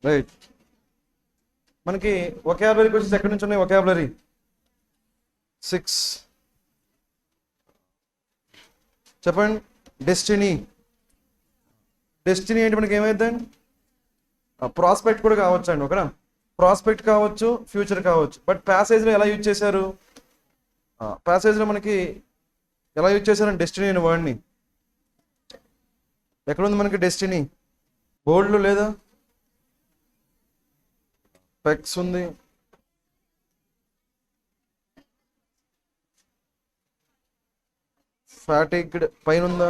Right. మనకి vocabulary questions ఎక్కడి నుంచి ఉన్నాయి? వొకాబులరీ 6 చెప్పండి. డెస్టినీ ఏంటి మనకి ఏమైందండి? ప్రాస్పెక్ట్ కూడా కావచ్చు అండి, ఓకేనా? ప్రాస్పెక్ట్ కావచ్చు, ఫ్యూచర్ కావచ్చు. బట్ ప్యాసేజ్లో ఎలా యూజ్ చేశారు? ప్యాసేజ్లో మనకి ఎలా యూజ్ చేశారండి డెస్టినీ అనే వర్డ్ని? ఎక్కడుంది మనకి డెస్టినీ? బోర్డులో లేదా? పెక్స్ ఉంది, ఫ్యాటిగ్డ్ పైన ఉందా?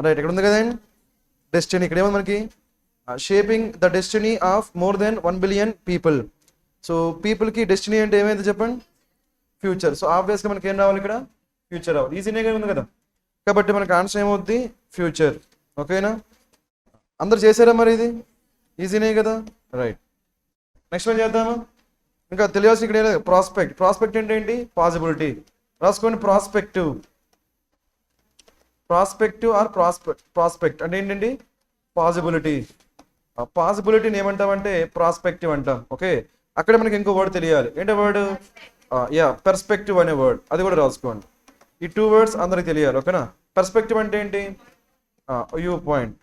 రైట్, ఇక్కడ ఉంది కదండి డెస్టినీ. ఇక్కడ ఏముంది మనకి? Shaping the destiny of more than 1 billion people. So పీపుల్కి డెస్టినీ అంటే ఏమైంది చెప్పండి? ఫ్యూచర్. సో ఆబ్వియస్గా మనకి ఏం రావాలి ఇక్కడ? ఫ్యూచర్ రావాలి. ఈజీనే ఉంది కదా, కాబట్టి మనకి ఆన్సర్ ఏమవుద్ది? ఫ్యూచర్. ఓకేనా? అందరు చేశారా మరి? ఇది ఈజీనే కదా, రైట్. నెక్స్ట్ వన్ చేద్దామా? ఇంకా తెలియాల్సి ఇక్కడ ఏం? ప్రాస్పెక్ట్ అంటే ఏంటి? పాసిబిలిటీ. రాసుకోండి. ప్రాస్పెక్టివ్ ఆర్ ప్రాస్పెక్ట్ అంటే ఏంటండి? పాసిబిలిటీ. పాసిబిలిటీని ఏమంటామంటే ప్రాస్పెక్టివ్ అంటాం. ఓకే, అక్కడ మనకి ఇంకో వర్డ్ తెలియాలి. ఏంటో వర్డ్? పెర్స్పెక్టివ్ అనే వర్డ్, అది కూడా రాసుకోండి. ఈ 2 వర్డ్స్ అందరికి తెలియాలి, ఓకేనా? పెర్స్పెక్టివ్ అంటే ఏంటి? View point.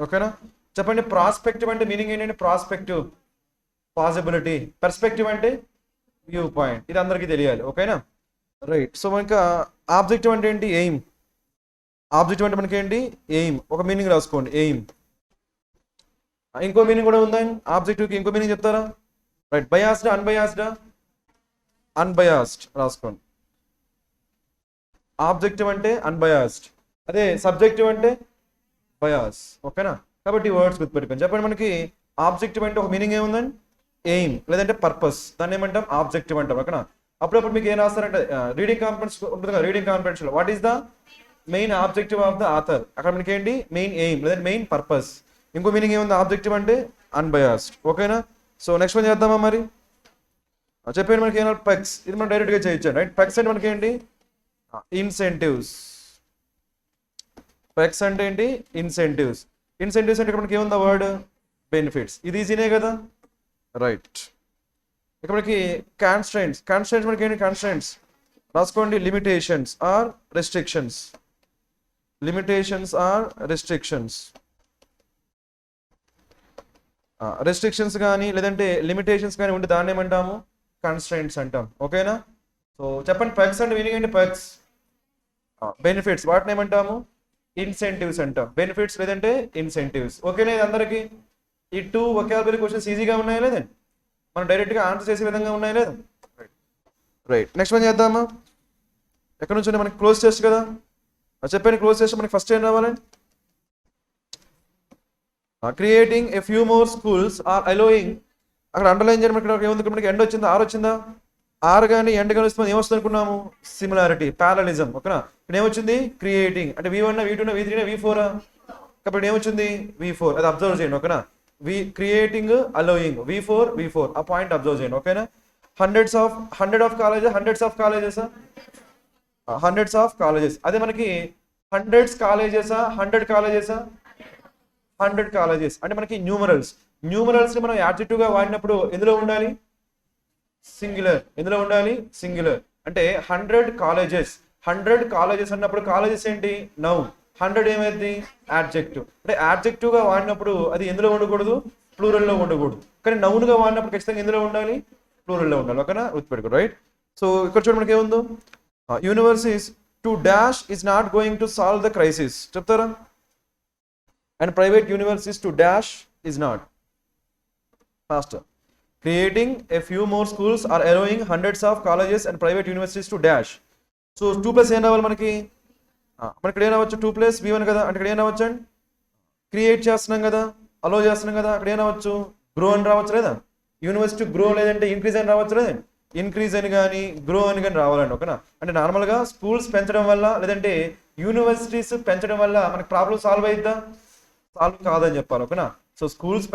ఓకేనా? చెప్పండి. ప్రాస్పెక్టివ్ అంటే మీనింగ్ ఏంటంటే ప్రాస్పెక్టివ్ పాసిబిలిటీ, పెర్స్పెక్టివ్ అంటే వ్యూ పాయింట్. ఇది అందరికీ తెలియాలి, ఓకేనా? రైట్. సో ఇంకా ఆబ్జెక్టివ్ అంటే ఏంటి? ఎయిమ్. ఆబ్జెక్టివ్ అంటే మనకి ఏంటి? ఎయిమ్. ఒక మీనింగ్ రాసుకోండి, ఎయిమ్. ఇంకో మీనింగ్ కూడా ఉందా ఆబ్జెక్టివ్కి? ఇంకో మీనింగ్ చెప్తారా? రైట్. బయాస్డ్, అన్బయాస్డ్ రాసుకోండి. ఆబ్జెక్టివ్ అంటే అన్బయాస్డ్, అదే సబ్జెక్టివ్ అంటే బయాస్. ఓకేనా? కాబట్టి వర్డ్స్ గుర్తుపెట్టుకోండి. చెప్పండి. మనకి ఆబ్జెక్టివ్ అంటే ఒక మీనింగ్ ఏముందండి? ఎయిమ్ లేదంటే పర్పస్. దాన్ని ఏమంటాం? ఆబ్జెక్టివ్ అంటాం, ఓకేనా? అప్పుడప్పుడు మీకు ఏం రాస్తారంటే రీడింగ్ కాన్ఫరెన్స్ ఉంటుంది కదా, రీడింగ్ కాన్ఫరెన్స్ లో what is the main objective of the author? అక్కడ మనకి ఏంటి? మెయిన్ ఎయిమ్ లేదా మెయిన్ పర్పస్. ఇంకో మీనింగ్ ఏముంది? ఆబ్జెక్టివ్ అంటే అన్బయాస్డ్. ఓకేనా? సో నెక్స్ట్ వన్ చేద్దామా మరి? చెప్పండి. మనకి ఏమన్నా పెక్స్, ఇది మనం డైరెక్ట్గా చేయొచ్చు, రైట్? పెక్స్ అంటే మనకి ఏంటి? ఇన్సెంటివ్స్. పెక్స్ అంటే ఏంటి? ఇన్సెంటివ్స్ అంటే ఇక్కడ మనకి ఏముంది వర్డ్? బెనిఫిట్స్. ఇది ఈజీనే కదా, రైట్. ఇక్కడ మనకి కాన్స్ట్రైంట్స్ మనకి ఏంటి? కాన్స్ట్రైంట్స్ రాసుకోండి. Limitations are restrictions. రెస్ట్రిక్షన్స్ కానీ లేదంటే లిమిటేషన్స్ కానీ ఉంటే దాన్ని ఏమంటాము? కాన్స్ట్రైంట్స్ అంటాం, ఓకేనా? సో చెప్పండి. పెక్స్ అంటే మీనింగ్ ఏంటి? పెక్స్ బెనిఫిట్స్, వాటిని ఏమంటాము? ఇన్సెంటివ్స్ అంటాం. బెనిఫిట్స్ లేదంటే ఇన్సెంటివ్స్. ఓకేనా? ఇది అందరికి ఈ 2 వొకాబులరీ క్వశ్చన్స్ ఈజీగా ఉన్నాయా లేదండి? మనం డైరెక్ట్గా ఆన్సర్ చేసే విధంగా ఉన్నాయా లేదా? రైట్. నెక్స్ట్ వన్ చేద్దామా? ఎక్కడ నుంచి మనకి క్లోజ్ టెస్ట్ కదా, చెప్పండి. క్లోజ్ టెస్ట్ మనకి ఫస్ట్ ఏం రావాలండి? Creating a few more schools are allowing. అక్కడ అండర్లైన్ చేయడం. ఇక్కడ ఏముంది? మనకి ఎండ్ వచ్చిందా? ఆర్ వచ్చిందా? ఆర్ కానీ ఎండ్ కానీ వస్తుంది ఏమొస్తుంది అనుకున్నాము? Similarity, parallelism. ఓకేనా? ఇక్కడ ఏమొచ్చింది? క్రియేటింగ్ అంటే V1, V2, V3, V4. కాబట్టి ఏమొచ్చింది? V4. అది అబ్జర్వ్ చేయండి, ఓకేనా? Creating, allowing, V4. ఆ పాయింట్ అబ్జర్వ్ చేయండి, ఓకేనా? Hundreds of colleges. అదే మనకి 100 కాలేజెసా 100 కాలేజెసా? 100 కాలేజెస్. అంటే మనకి న్యూమరల్స్ ని మనం యాడ్జెక్టివ్ గా వాడినప్పుడు ఎందులో ఉండాలి? సింగులర్. ఎందులో ఉండాలి? సింగులర్. అంటే 100 కాలేజెస్ అన్నప్పుడు కాలేజెస్ ఏంటి? నౌన్. 100 ఏమైంది? యాడ్జెక్టివ్. అంటే యాడ్జెక్టివ్ గా వాడినప్పుడు అది ఎందులో ఉండకూడదు? ప్లూరల్లో ఉండకూడదు. కానీ నౌన్ గా వాడినప్పుడు ఖచ్చితంగా ఎందులో ఉండాలి? ప్లూరల్లో ఉండాలి, ఓకేనా? గుర్తుపెట్టుకో, రైట్. సో ఇక్కడ చూడండి మనకి ఏముందో? Universities to dash is not going to solve the crisis. చెప్తారా? And private universities to dash is not. Faster. Creating a few more schools are allowing hundreds of colleges and private universities to dash. So 2 plus ఏం రావాలి మనకి? మనకి ఇక్కడ ఏం రావచ్చు? 2 plus V1 కదా, అంటే ఇక్కడ ఏం రావచ్చు అండి? క్రియేట్ చేస్తున్నాం కదా, అలో చేస్తున్నాం కదా, అక్కడ ఏం రావచ్చు? గ్రో అని రావచ్చు లేదా? యూనివర్సిటీ గ్రో లేదంటే ఇంక్రీజ్ అని రావచ్చు లేదండి? ఇంక్రీజ్ అని కానీ గ్రో అని కానీ రావాలండి, ఓకేనా? అంటే నార్మల్గా స్కూల్స్ పెంచడం వల్ల లేదంటే యూనివర్సిటీస్ పెంచడం వల్ల మనకి ప్రాబ్లం సాల్వ్ అవుతుందా? సాల్వ్ కాదని చెప్పాలి, ఓకేనా? సో స్కూల్స్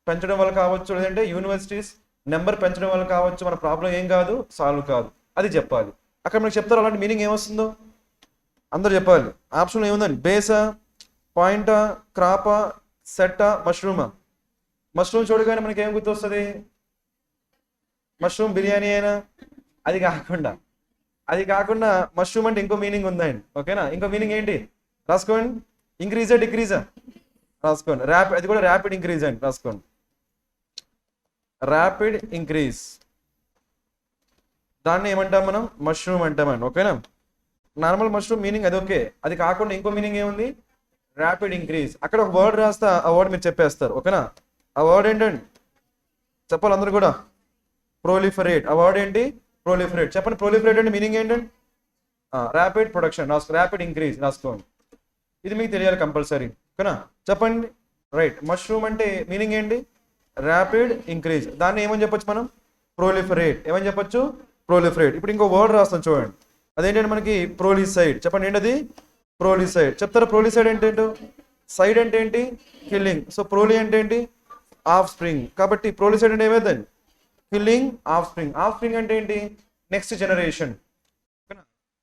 పెంచడం వల్ల కావచ్చు లేదంటే యూనివర్సిటీస్ నెంబర్ పెంచడం వల్ల కావచ్చు, మన ప్రాబ్లం ఏం కాదు? సాల్వ్ కాదు, అది చెప్పాలి. అక్కడ మనకు చెప్తారు అలాంటి మీనింగ్ ఏమొస్తుందో. అందరు చెప్పాలి. ఆప్షన్ ఏముందండి? బేసా, పాయింటా, క్రాపా, సెట్టా, మష్రూమా? మష్రూమ్ చూడగానే మనకి ఏం గుర్తొస్తుంది? మష్రూమ్ బిర్యానీ అయినా? అది కాకుండా మష్రూమ్ అంటే ఇంకో మీనింగ్ ఉందండి. ఓకేనా? ఇంకో మీనింగ్ ఏంటి రాసుకోండి. ఇంక్రీజా డిక్రీజా? రాసుకోండి. అది కూడా ర్యాపిడ్ ఇంక్రీజ్ అండి. రాసుకోండి. ర్యాపిడ్ ఇంక్రీజ్, దాన్ని ఏమంటాం మనం? మష్రూమ్ అంటామండి. ఓకేనా? నార్మల్ మష్రూమ్ మీనింగ్ అది ఓకే. అది కాకుండా ఇంకో మీనింగ్ ఏముంది? Rapid increase. అక్కడ ఒక వర్డ్ రాస్తా, ఆ వర్డ్ మీరు చెప్పేస్తారు. ఓకేనా? ఆ వర్డ్ ఏంటండి? చెప్పాలి అందరు కూడా. ప్రోలిఫరేట్. ఆ వర్డ్ ఏంటి? ప్రోలిఫరేట్. చెప్పండి. ప్రోలిఫరేట్ అంటే మీనింగ్ ఏంటండి? Rapid production. ర్యాపిడ్ ఇంక్రీజ్ రాసుకోండి. ఇది మీకు తెలియాలి కంపల్సరీ. ఓకేనా? చెప్పండి. రైట్. మష్రూమ్ అంటే మీనింగ్ ఏంటి? Rapid increase. దాన్ని ఏమని చెప్పొచ్చు మనం? ప్రోలిఫరేట్. ఏమని చెప్పొచ్చు? ప్రోలిఫరేట్. ఇప్పుడు ఇంకో వర్డ్ రాస్తాం చూడండి. అదేంటంటే మనకి ప్రోలిసైడ్. చెప్పండి ఏంటది? ప్రోలిసైడ్. చెప్తారా ప్రోలిసైడ్ అంటే ఏంటో? సైడ్ అంటే ఏంటి? కిల్లింగ్. సో ప్రోలి అంటే ఏంటి? Of spring. కాబట్టి ప్రోలిసైడ్ అంటే ఏమైందండి? Killing of spring. Of spring అంటే ఏంటి? Next generation.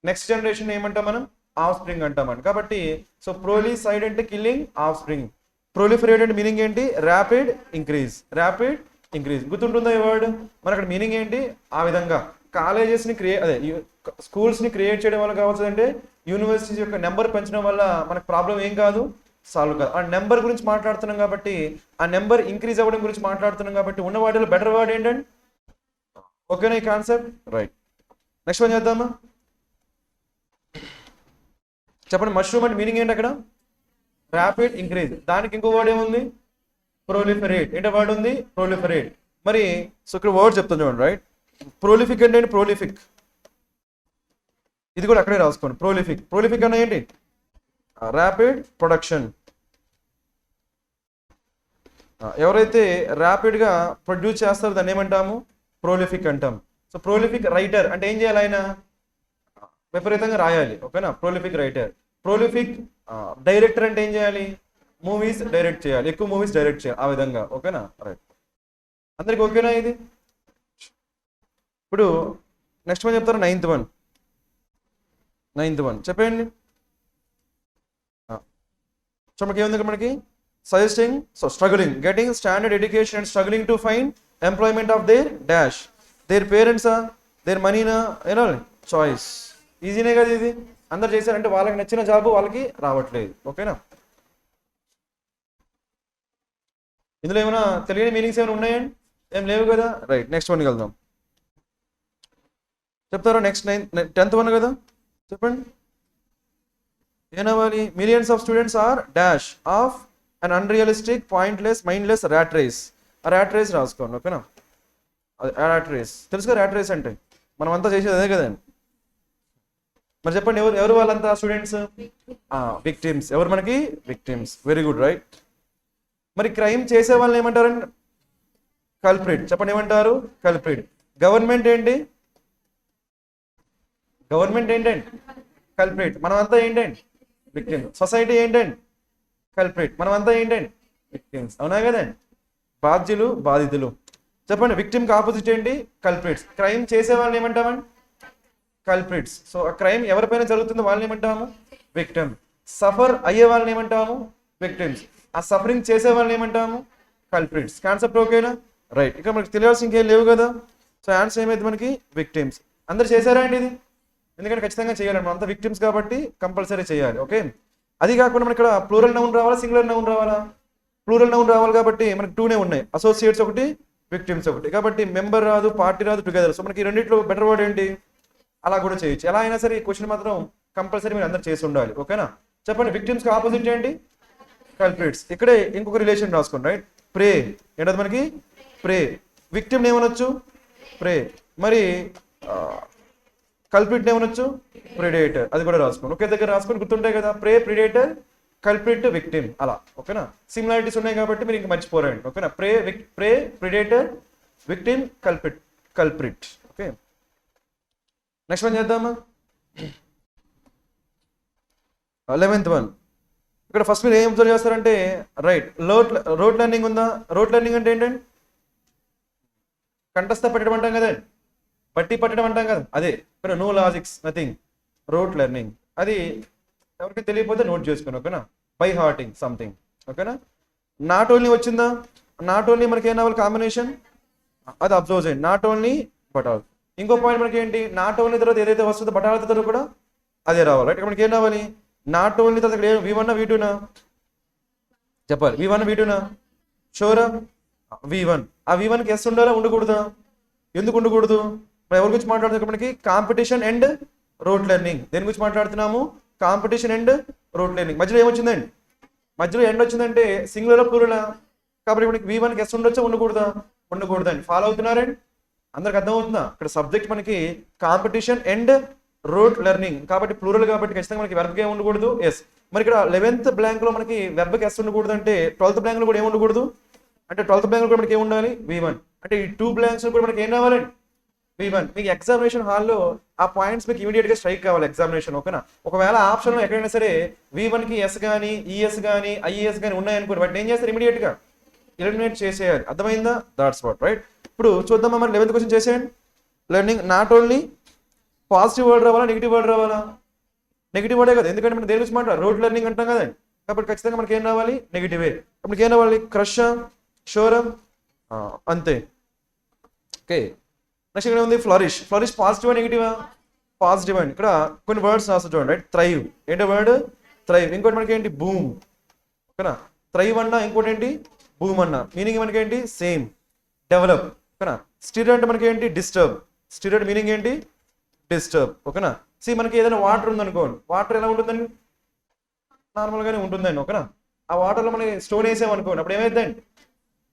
నెక్స్ట్ జనరేషన్ ఏమంటాం మనం? ఆఫ్ స్ప్రింగ్ అంటామండి. కాబట్టి సో ప్రోలిసైడ్ అంటే కిల్లింగ్ ఆఫ్ స్ప్రింగ్. ప్రోలిఫరేట్ అంటే మీనింగ్ ఏంటి? Rapid increase. Rapid increase. గుర్తుంటుందా ఈ వర్డ్? మరి అక్కడ మీనింగ్ ఏంటి? ఆ విధంగా కాలేజెస్ని స్కూల్స్ని క్రియేట్ చేయడం వల్ల కావాల్సిందంటే యూనివర్సిటీస్ యొక్క నెంబర్ పెంచడం వల్ల మనకు ప్రాబ్లం ఏం కాదు, సాల్వ్ కాదు. ఆ నెంబర్ గురించి మాట్లాడుతున్నాం కాబట్టి, ఆ నెంబర్ ఇంక్రీజ్ అవ్వడం గురించి మాట్లాడుతున్నాం కాబట్టి ఉన్న వాటిలో బెటర్ వర్డ్ ఏంటండి? ఓకేనా ఈ కాన్సెప్ట్? రైట్. నెక్స్ట్ వన్ చేద్దామా? చెప్పండి. మష్రూమ్ అంటే మీనింగ్ ఏంటి అక్కడ? Rapid increase. దానికి ఇంకో వర్డ్ ఏముంది? ప్రోలిఫరేట్. ఏంటో వర్డ్ ఉంది? ప్రోలిఫరేట్. మరి సో ఇక్కడ వర్డ్ చెప్తాను చూడండి. రైట్. ప్రోలిఫిక్ అంటే ఏంటి? ప్రోలిఫిక్. ఇది కూడా అక్కడే రాసుకోండి. ప్రోలిఫిక్. ప్రోలిఫిక్ అంటే ఏంటి? Rapid production. ఎవరైతే ర్యాపిడ్గా ప్రొడ్యూస్ చేస్తారో దాన్ని ఏమంటాము? ప్రోలిఫిక్ అంటాం. సో ప్రోలిఫిక్ రైటర్ అంటే ఏం చేయాలి? ఆయన విపరీతంగా రాయాలి. ఓకేనా? ప్రోలిఫిక్ రైటర్. ప్రోలిఫిక్ డైరెక్టర్ అంటే ఏం చేయాలి? మూవీస్ డైరెక్ట్ చేయాలి. ఎక్కువ మూవీస్ డైరెక్ట్ చేయాలి. ఆ విధంగా. ఓకేనా? రైట్. అందరికి ఓకేనా ఇది? ఇప్పుడు నెక్స్ట్ వన్ చెప్తారు. నైన్త్ వన్ చెప్పండి. సో మనకి ఏముంది మనకి? Suggesting, so struggling, getting standard education and struggling to find employment of their dash, their పేరెంట్సా, దేర్ మనీనా, ఏనా చాయిస్. ఈజీనే కదా ఇది. అందరు చేశారంటే వాళ్ళకి నచ్చిన జాబ్ వాళ్ళకి రావట్లేదు. ఓకేనా? ఇందులో ఏమైనా తెలియని మీనింగ్స్ ఏమైనా ఉన్నాయండి? ఏం లేవు కదా. రైట్. నెక్స్ట్ వన్కి వెళ్దాం. చెప్తారా? నెక్స్ట్ 10th వన్ కదా. చెప్పండి. ఏనవ్వాలి? Millions of students are dash of un unrealistic, pointless, mindless rat race. ఆ ర్యాట్ రేస్ రాసుకోండి. ఓకేనా? ర్యాట్ రేస్ తెలుసు కదా. ర్యాట్ రేస్ అంటే మనం అంతా చేసేది అదే కదండి. మరి చెప్పండి, ఎవరు వాళ్ళంతా? స్టూడెంట్స్. విక్టిమ్స్. ఎవరు మనకి? విక్టిమ్స్. Very good. రైట్. మరి క్రైమ్ చేసే వాళ్ళని ఏమంటారండి? కల్ప్రిట్. చెప్పండి ఏమంటారు? కల్ప్రిట్. గవర్నమెంట్ ఏంటండి? కల్ప్రిట్. మనమంతా ఏంటండి? విక్టిమ్స్. సొసైటీ ఏంటండి? కల్ప్రిట్. మనమంతా ఏంటండి? విక్టిమ్స్. అవునా కదండి? బాధ్యులు, బాధితులు. చెప్పండి. విక్టిమ్కి ఆపోజిట్ ఏంటి? కల్ప్రిట్స్. క్రైమ్ చేసే వాళ్ళని ఏమంటామండి? కల్ప్రిట్స్. సో ఆ క్రైమ్ ఎవరిపైన జరుగుతుందో వాళ్ళని ఏమంటాము? విక్టిమ్. సఫర్ అయ్యే వాళ్ళని ఏమంటాము? విక్టిమ్స్. ఆ సఫరింగ్ చేసే వాళ్ళని ఏమంటాము? కల్ప్రిట్స్. కాన్సెప్ట్ ఓకేనా? రైట్. ఇక్కడ మనకి తెలియాల్సి ఇంకేం లేవు కదా. సో ఆన్సర్ ఏమైంది మనకి? విక్టిమ్స్. అందరు చేశారా అండి ఇది? ఎందుకంటే ఖచ్చితంగా చేయాలి. మనం అంతా విక్టిమ్స్ కాబట్టి కంపల్సరీ చేయాలి. ఓకే. అది కాకుండా మనకి ఇక్కడ ప్లూరల్ నౌన్ రావాలా, సింగులర్ నౌన్ రావాలా? ప్లూరల్ నౌన్ రావాలి కాబట్టి మనకి 2నే ఉన్నాయి. అసోసియేట్స్ ఒకటి, విక్టిమ్స్ ఒకటి. కాబట్టి మెంబర్ రాదు, పార్టీ రాదు, టుగెదర్. సో మనకి రెండిట్లో బెటర్ వర్డ్ ఏంటి? అలా కూడా చేయొచ్చు. ఎలా అయినా సరే ఈ క్వశ్చన్ మాత్రం కంపల్సరీ మీరు అందరు చేసి ఉండాలి. ఓకేనా? చెప్పండి. విక్టిమ్స్కి ఆపోజిట్ ఏంటి? కల్ప్రిట్స్. ఇక్కడే ఇంకొక రిలేషన్ రాసుకోండి. రైట్. ప్రే. ఏంటది మనకి? ప్రే. విక్టిమ్ ఏమనొచ్చు? ప్రే. మరి కల్ప్రిట్ ఏమనొచ్చు? ప్రిడేటర్. అది కూడా రాసుకోండి. ఒకే దగ్గర రాసుకొని గుర్తుంటాయి కదా. Prey, predator, culprit, victim. అలా. ఓకేనా? సిమిలారిటీస్ ఉన్నాయి కాబట్టి మీరు ఇంక మర్చిపోరండి. ఓకేనా? Prey, predator, victim, culprit. Okay. Next one చేద్దామా? 11th one. ఇక్కడ ఫస్ట్ మీరు ఏం అబ్జర్వ్ చేస్తారంటే, రైట్, రోట్ లెర్నింగ్ ఉందా? రోట్ లెర్నింగ్ అంటే ఏంటండి? కంఠస్థ పెట్టడం అంటాం కదా, బట్టి పట్టడం అంటాం కదా, అదే. ఇక్కడ no logics, nothing. Rote learning అది ఎవరికి తెలియకపోతే నోట్ చేసుకోండి, ఓకేనా? బై హార్టింగ్ సంథింగ్, ఓకేనా? నాట్ ఓన్లీ వచ్చిందా? నాట్ ఓన్లీ మనకి ఏం రావాలి కాంబినేషన్, అది అబ్జర్వ్ చేయండి. Not only but all. ఇంకో పాయింట్ మనకి ఏంటి, నాట్ ఓన్లీ తర్వాత ఏదైతే వస్తుందో బట్ ఆల్ తర్వాత కూడా అదే రావాలి. రైట్, మనకి ఏం రావాలి? నాట్ ఓన్లీ తర్వాత ఇక్కడ V1 V2 చెప్పాలి. V1 V2 షోరా? V1. ఆ V1కి ఎస్ ఉండాలా ఉండకూడదా? ఎందుకు ఉండకూడదు? మనం ఎవరి గురించి మాట్లాడుతున్నాం? మనకి కాంపిటీషన్ అండ్ రోట్ లెర్నింగ్. దేని గురించి మాట్లాడుతున్నాము? Competition and rote learning. మధ్యలో ఏమొచ్చిందండి? మధ్యలో ఎండ్ వచ్చిందంటే సింగులర్ ప్లూరలా? కాబట్టి మనకి V1కి ఎస్ ఉండొచ్చా ఉండకూడదా? ఉండకూడదండి. ఫాలో అవుతున్నారండి? అందరికి అర్థమవుతుందా? ఇక్కడ సబ్జెక్ట్ మనకి కాంపిటీషన్ అండ్ రోట్ లెర్నింగ్ కాబట్టి ప్లూరల్ కాబట్టి ఖచ్చితంగా మనకి వెర్బ్కి ఏమి ఉండకూడదు? ఎస్. మరి ఇక్కడ 11th బ్లాంక్ లో మనకి వెర్బ్కి ఎస్ ఉండకూడదు అంటే 12th బ్లాంక్ లో కూడా ఏమి ఉండకూడదు? అంటే 12th బ్లాంక్ లో కూడా మనకి ఏమి ఉండాలి? V1. అంటే ఈ 2 బ్లాంక్స్ లో కూడా మనకి ఏం రావాలండి? V1. మీకు ఎగ్జామినేషన్ హాల్లో ఆ పాయింట్స్ మీకు ఇమీడియట్ గా స్ట్రైక్ కావాలి ఎగ్జామినేషన్, ఓకేనా? ఒకవేళ ఆప్షన్ లో ఎక్కడైనా సరే V1 కి ఎస్ కానీ ఈఎస్ కానీ ఐఈఎస్ కానీ ఉన్నాయనుకోండి, వాటిని ఏం చేస్తారు? ఇమీడియట్ గా ఎలిమినేట్ చేసేయాలి. అర్థమైందా? That's what. రైట్, ఇప్పుడు చూద్దామా మరి 11th క్వశ్చన్ చేసేయండి. Learning not only positive word రావాలా నెగిటివ్ వర్డ్ రావాలా? నెగిటివ్ వర్డే కదా, ఎందుకంటే మనం దేని గురించి మాట్లాడాలి? రోడ్ లెర్నింగ్ అంటాం కదండి. కాబట్టి ఖచ్చితంగా మనకి ఏం రావాలి? నెగిటివే. మనకి ఏం రావాలి? క్రష్, షోరం, అంతే. ఓకే, నెక్స్ట్ ఇక్కడ ఉంది ఫ్లరిష్. ఫ్లరిష్ పాజిటివా నెగిటివా? పాజిటివ్ అండి. ఇక్కడ కొన్ని వర్డ్స్ రాస్తా చూడండి. Right, thrive. ఏంటో వర్డ్? థ్రైవ్. ఇంకోటి మనకి ఏంటి? బూమ్, ఓకేనా? థ్రైవ్ అన్నా ఇంకోటి ఏంటి? బూమ్ అన్నా. మీనింగ్ మనకి ఏంటి? సేమ్. డెవలప్, ఓకేనా? స్టిర్ అంటే మనకి ఏంటి? డిస్టర్బ్. స్టిర్ మీనింగ్ ఏంటి? డిస్టర్బ్, ఓకేనా? సి మనకి ఏదైనా వాటర్ ఉందనుకోండి, వాటర్ ఎలా ఉంటుందండి? నార్మల్గానే ఉంటుందండి, ఓకేనా? ఆ వాటర్లో మనకి స్టోన్ వేసామనుకోండి, అప్పుడు ఏమైందండి?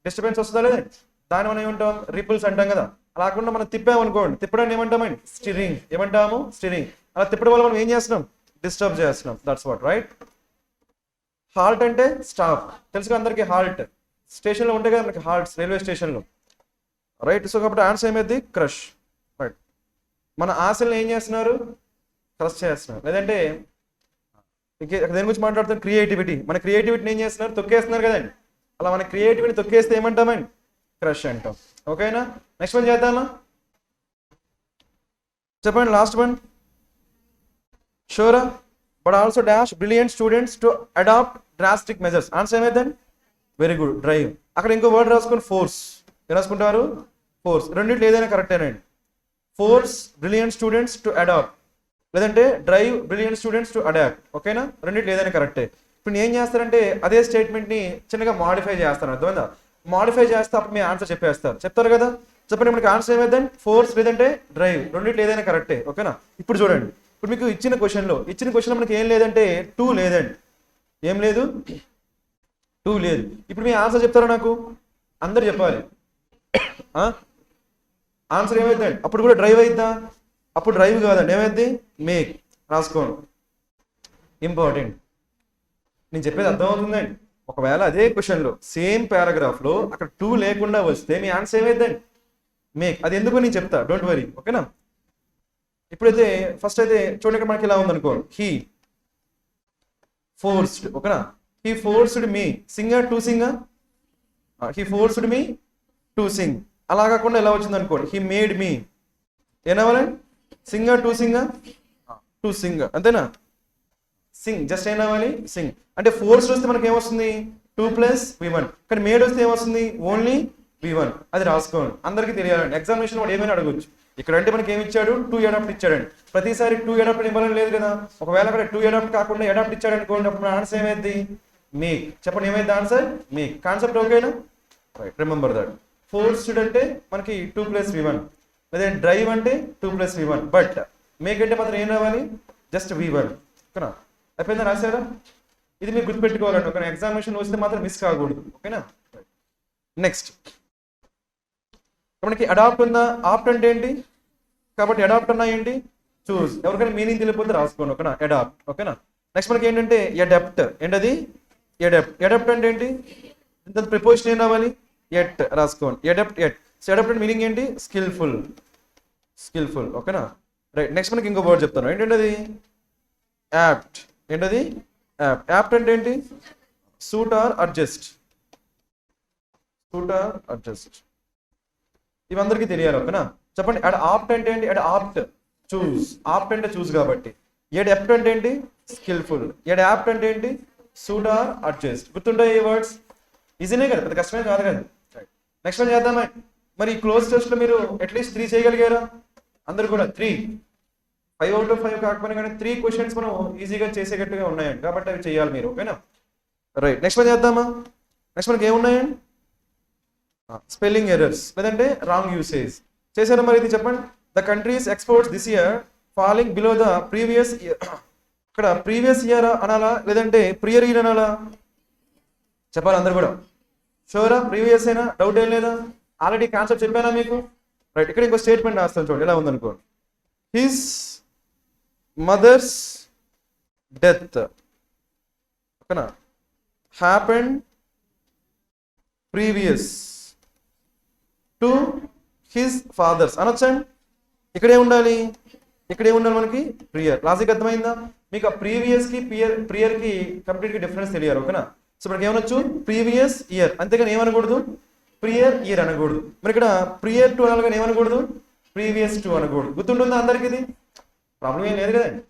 డిస్టర్బెన్స్ వస్తుందా లేదండి? దాన్ని మనం ఏమంటాం? రిపుల్స్ అంటాం కదా. అలా కాకుండా మనం తిప్పామనుకోండి, తిప్పడాన్ని ఏమంటామండి? స్టిరింగ్. ఏమంటాము? స్టిరింగ్. అలా తిప్పడం వల్ల మనం ఏం చేస్తున్నాం? డిస్టర్బ్ చేస్తున్నాం. That's what. రైట్. హాల్ట్ అంటే స్టాప్. తెలుసుగా అందరికి? హాల్ట్ స్టేషన్లో ఉంటాయి కదా మనకి, హాల్ట్స్ రైల్వే స్టేషన్లో. రైట్, సో కాబట్టి ఆన్సర్ ఏమైంది? క్రష్. రైట్, మన ఆశలను ఏం చేస్తున్నారు? క్రష్ చేస్తున్నారు. లేదంటే దేని గురించి మాట్లాడుతున్నారు? క్రియేటివిటీ. మన క్రియేటివిటీని ఏం చేస్తున్నారు? తొక్కేస్తున్నారు కదండి. అలా మన క్రియేటివిటీని తొక్కేస్తే ఏమంటామండి? క్రష్ అంటాం. ఓకేనా? నెక్స్ట్ వన్ చేద్దామా? చెప్పండి లాస్ట్ వన్. షూరా but also dash brilliant students to adopt drastic measures. Answer ఏమైందండి? Very good. డ్రైవ్. అక్కడ ఇంకో వర్డ్ రాసుకొని ఫోర్స్. ఏం రాసుకుంటారు? ఫోర్స్. రెండింటిలో ఏదైనా కరెక్టేనండి. Force brilliant students to adopt, లేదంటే drive brilliant students to adopt. ఓకేనా? రెండింటిలో ఏదైనా కరెక్టే. ఇప్పుడు ఏం చేస్తారంటే అదే స్టేట్మెంట్ని చిన్నగా మాడిఫై చేస్తారు. అర్థమైందా? మాడిఫై చేస్తే అప్పుడు మీ ఆన్సర్ చెప్పేస్తారు. చెప్తారు కదా? చెప్పండి మనకి ఆన్సర్ ఏమైందండి? ఫోర్స్ లేదంటే డ్రైవ్. రెండింటిలో ఏదైనా కరెక్టే. ఓకేనా? ఇప్పుడు చూడండి, ఇప్పుడు మీకు ఇచ్చిన క్వశ్చన్లో మనకి ఏం లేదంటే 2 లేదండి. ఏం లేదు? 2 లేదు. ఇప్పుడు మీ ఆన్సర్ చెప్తారా? నాకు అందరు చెప్పాలి. ఆన్సర్ ఏమైందండి? అప్పుడు కూడా డ్రైవ్ అయిద్దా? అప్పుడు డ్రైవ్ కాదండి, ఏమైంది? మేక్. రాసుకోండి, ఇంపార్టెంట్. నేను చెప్పేది అర్థమవుతుందండి? ఒకవేళ అదే క్వశ్చన్లో సేమ్ పారాగ్రాఫ్లో అక్కడ 2 లేకుండా వస్తే మీ ఆన్సర్ ఏమైందండి? మేక్. అది ఎందుకు నేను చెప్తా, డోంట్ వరీ. ఓకేనా? ఇప్పుడైతే ఫస్ట్ అయితే చూడండి, ఇక్కడ మనకి ఇలా ఉందనుకో, హీ ఫోర్స్డ్. ఓకేనా? He forced me. Singer to singer. He forced me to sing. అలా కాకుండా ఎలా వచ్చింది అనుకోండి, హీ మేడ్ మీ. ఏనవ్వాలండి? Singer to singer, to singer. అంతేనా? సింగ్. జస్ట్ ఏం అవ్వాలి? సింగ్. అంటే ఫోర్స్ వస్తే మనకి ఏమొస్తుంది? 2 + V1. కానీ మేడ్ వస్తే ఏమొస్తుంది? Only V1. అది రాసుకోండి, అందరికీ తెలియాలండి. ఎగ్జామినేషన్ వాడు ఏమైనా అడగొచ్చు. ఇక్కడ అంటే మనకి ఏమి ఇచ్చాడు? 2 అడాప్ట్ ఇచ్చాడండి. ప్రతిసారి 2 అడాప్ట్ ఇవ్వాలని లేదు కదా. ఒకవేళ అక్కడ 2 అడాప్ట్ కాకుండా అడాప్ట్ ఇచ్చాడు అనుకోండి, అప్పుడు ఆన్సర్ ఏమైంది? మేక్. చెప్పండి ఏమైంది ఆన్సర్? మేక్. కాన్సెప్ట్ ఓకేనా? Right, remember that. ఫోర్స్డ్ అంటే మనకి 2 + V1, లేదా డ్రైవ్ అంటే 2 + V1. బట్ మేక్ అంటే మాత్రం ఏం రావాలి? Just V1. ఓకేనా? అయిపోయిందా? రాశారా? ఇది మీరు గుర్తుపెట్టుకోవాలండి. ఒక ఎగ్జామినేషన్ వస్తే మాత్రం మిస్ కాకూడదు. ఓకేనా? నెక్స్ట్ మనకి అడాప్ట్ ఉందా? ఆప్ట్ అంటే ఏంటి? కాబట్టి అడాప్ట్ అన్నా ఏంటి? చూస్. ఎవరికైనా మీనింగ్ తెలియకపోతే రాసుకోండి. ఓకేనా? అడాప్ట్. ఓకేనా? నెక్స్ట్ మనకి ఏంటంటే ఎడప్ట్. ఏంటది? ఎడప్ట్. ఎడప్ట్ అంటే ఏంటి? ఇంత ప్రిపోజిషన్ ఏం రావాలి? ఎట్. రాసుకోండి. ఎడప్ట్, ఎట్. సో ఎడప్ట్ అంటే మీనింగ్ ఏంటి? స్కిల్ఫుల్. స్కిల్ఫుల్. ఓకేనా? రైట్. నెక్స్ట్ మనకి ఇంకో వర్డ్ చెప్తాను. ఏంటంటే అది? యాప్ట్. ఏంటది? యాప్ట్. యాప్ట్ అంటే ఏంటి? Suit or adjust. Suit or adjust. ఇవందరికీ తెలియాలి. ఓకేనా? చెప్పండి. అడ్ ఆప్ట్ అంటే ఏంటి? అడ్ ఆప్ట్ చూస్. ఆప్ట్ అంటే చూస్ కాబట్టి. ఎడెప్ట్ అంటే ఏంటి? స్కిల్ఫుల్. ఎడాప్ట్ అంటే ఏంటి? Suit or adjust. గుర్తుంటాయి ఈ వర్డ్స్? ఈజీనే కదా, పెద్ద కష్టమే కాదు కదా. నెక్స్ట్ వన్ చేద్దామా? మరి ఈ క్లోజ్ టెస్ట్లో మీరు అట్లీస్ట్ 3 చేయగలిగారా? అందరు కూడా 3, 5 out of 5 కాకపోయినా కానీ 3 క్వశ్చన్స్ మనం ఈజీగా చేసేటట్టుగా ఉన్నాయండి, కాబట్టి అవి చేయాలి మీరు. ఓకేనా? రైట్, నెక్స్ట్ వన్ చేద్దామా? నెక్స్ట్ మనకి ఏమున్నాయండి? స్పెల్లింగ్ ఎర్రర్స్ లేదంటే రాంగ్ యూసేజ్. చేశారా మరి? ఇది చెప్పండి. The countries exports this year falling below the previous year. ఇక్కడ ప్రీవియస్ ఇయర్ అనాలా లేదంటే ప్రియర్ ఇయర్ అనాలా? చెప్పాలి అందరు కూడా. షూరా? ప్రీవియస్ అయినా? డౌట్ ఏం లేదా? ఆల్రెడీ కాన్సెప్ట్ చెప్పానా మీకు? రైట్, ఇక్కడ ఇంకో స్టేట్మెంట్ రాస్తాను చూడండి, ఎలా ఉందనుకోండి. హిస్ మదర్స్ డెత్ ఓకేనా happened previous to his father's అనొచ్చండి. ఇక్కడే ఉండాలి, ఇక్కడే ఉండాలి మనకి ప్రియర్. లాజిక్ అర్థమైందా మీకు? ఆ ప్రీవియస్ కి ప్రియర్ కి కంప్లీట్ గా డిఫరెన్స్ తెలియాలి. ఓకేనా? సో మనకి ఏమనొచ్చు? ప్రీవియస్ ఇయర్, అంతేగాని ఏమనకూడదు ప్రియర్ ఇయర్ అనకూడదు. మరి ఇక్కడ ప్రియర్ టు అనాలి కానీ ఏమనకూడదు ప్రీవియస్ టు అనకూడదు. గుర్తుంటుందా అందరికి? ఇది ప్రాబ్లం ఏం లేదు కదండి.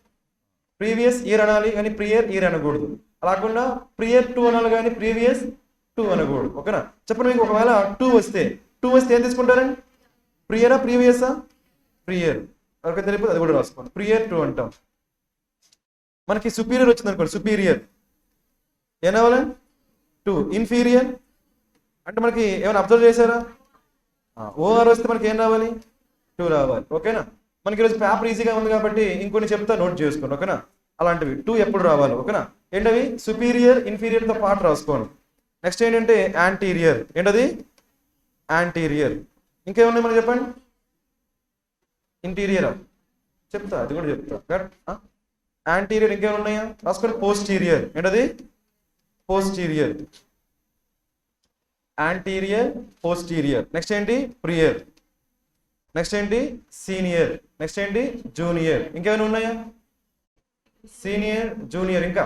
ప్రీవియస్ ఇయర్ అనాలి కానీ ప్రియర్ ఇయర్ అనకూడదు. అలాకుండా ప్రియర్ టు అనాలి కానీ ప్రీవియస్ టు అనకూడదు. ఓకేనా? చెప్పండి, మీకు ఒకవేళ 2 వస్తే ఏం తీసుకుంటారండి? ప్రియరా ప్రీవియసా? ప్రియర్. ఎవరికైతే తెలియదు అది కూడా రాసుకోండి. ప్రియర్ టు అంటాం. మనకి సుపీరియర్ వచ్చింది అనుకోండి, సుపీరియర్ ఏం రావాలండి? 2. ఇన్ఫీరియర్ అంటే మనకి ఏమైనా అబ్జర్వ్ చేశారా? ఓఆర్ వస్తే మనకి ఏం రావాలి? 2 రావాలి. ఓకేనా? మనకి ఈరోజు పేపర్ ఈజీగా ఉంది కాబట్టి ఇంకొన్ని చెప్తా, నోట్ చేసుకోండి. ఓకేనా? అలాంటివి 2 ఎప్పుడు రావాలి? ఓకేనా? ఏంటవి? సుపీరియర్ ఇన్ఫీరియర్తో పాటు రాసుకోండి. నెక్స్ట్ ఏంటంటే యాంటీరియర్. ఏంటది? యాంటీరియర్. ఇంకేమున్నాయి మనకి చెప్పండి? ఇంటీరియరా? చెప్తా, అది కూడా చెప్తా. యాంటీరియర్ ఇంకేమైనా ఉన్నాయా? రాసుకోండి. పోస్టీరియర్. ఏంటది? పోస్టీరియర్. Anterior, posterior. నెక్స్ట్ ఏంటి? ప్రియర్. నెక్స్ట్ ఏంటి? సీనియర్. నెక్స్ట్ ఏంటి? జూనియర్. ఇంకేమైనా ఉన్నాయా? సీనియర్, జూనియర్, ఇంకా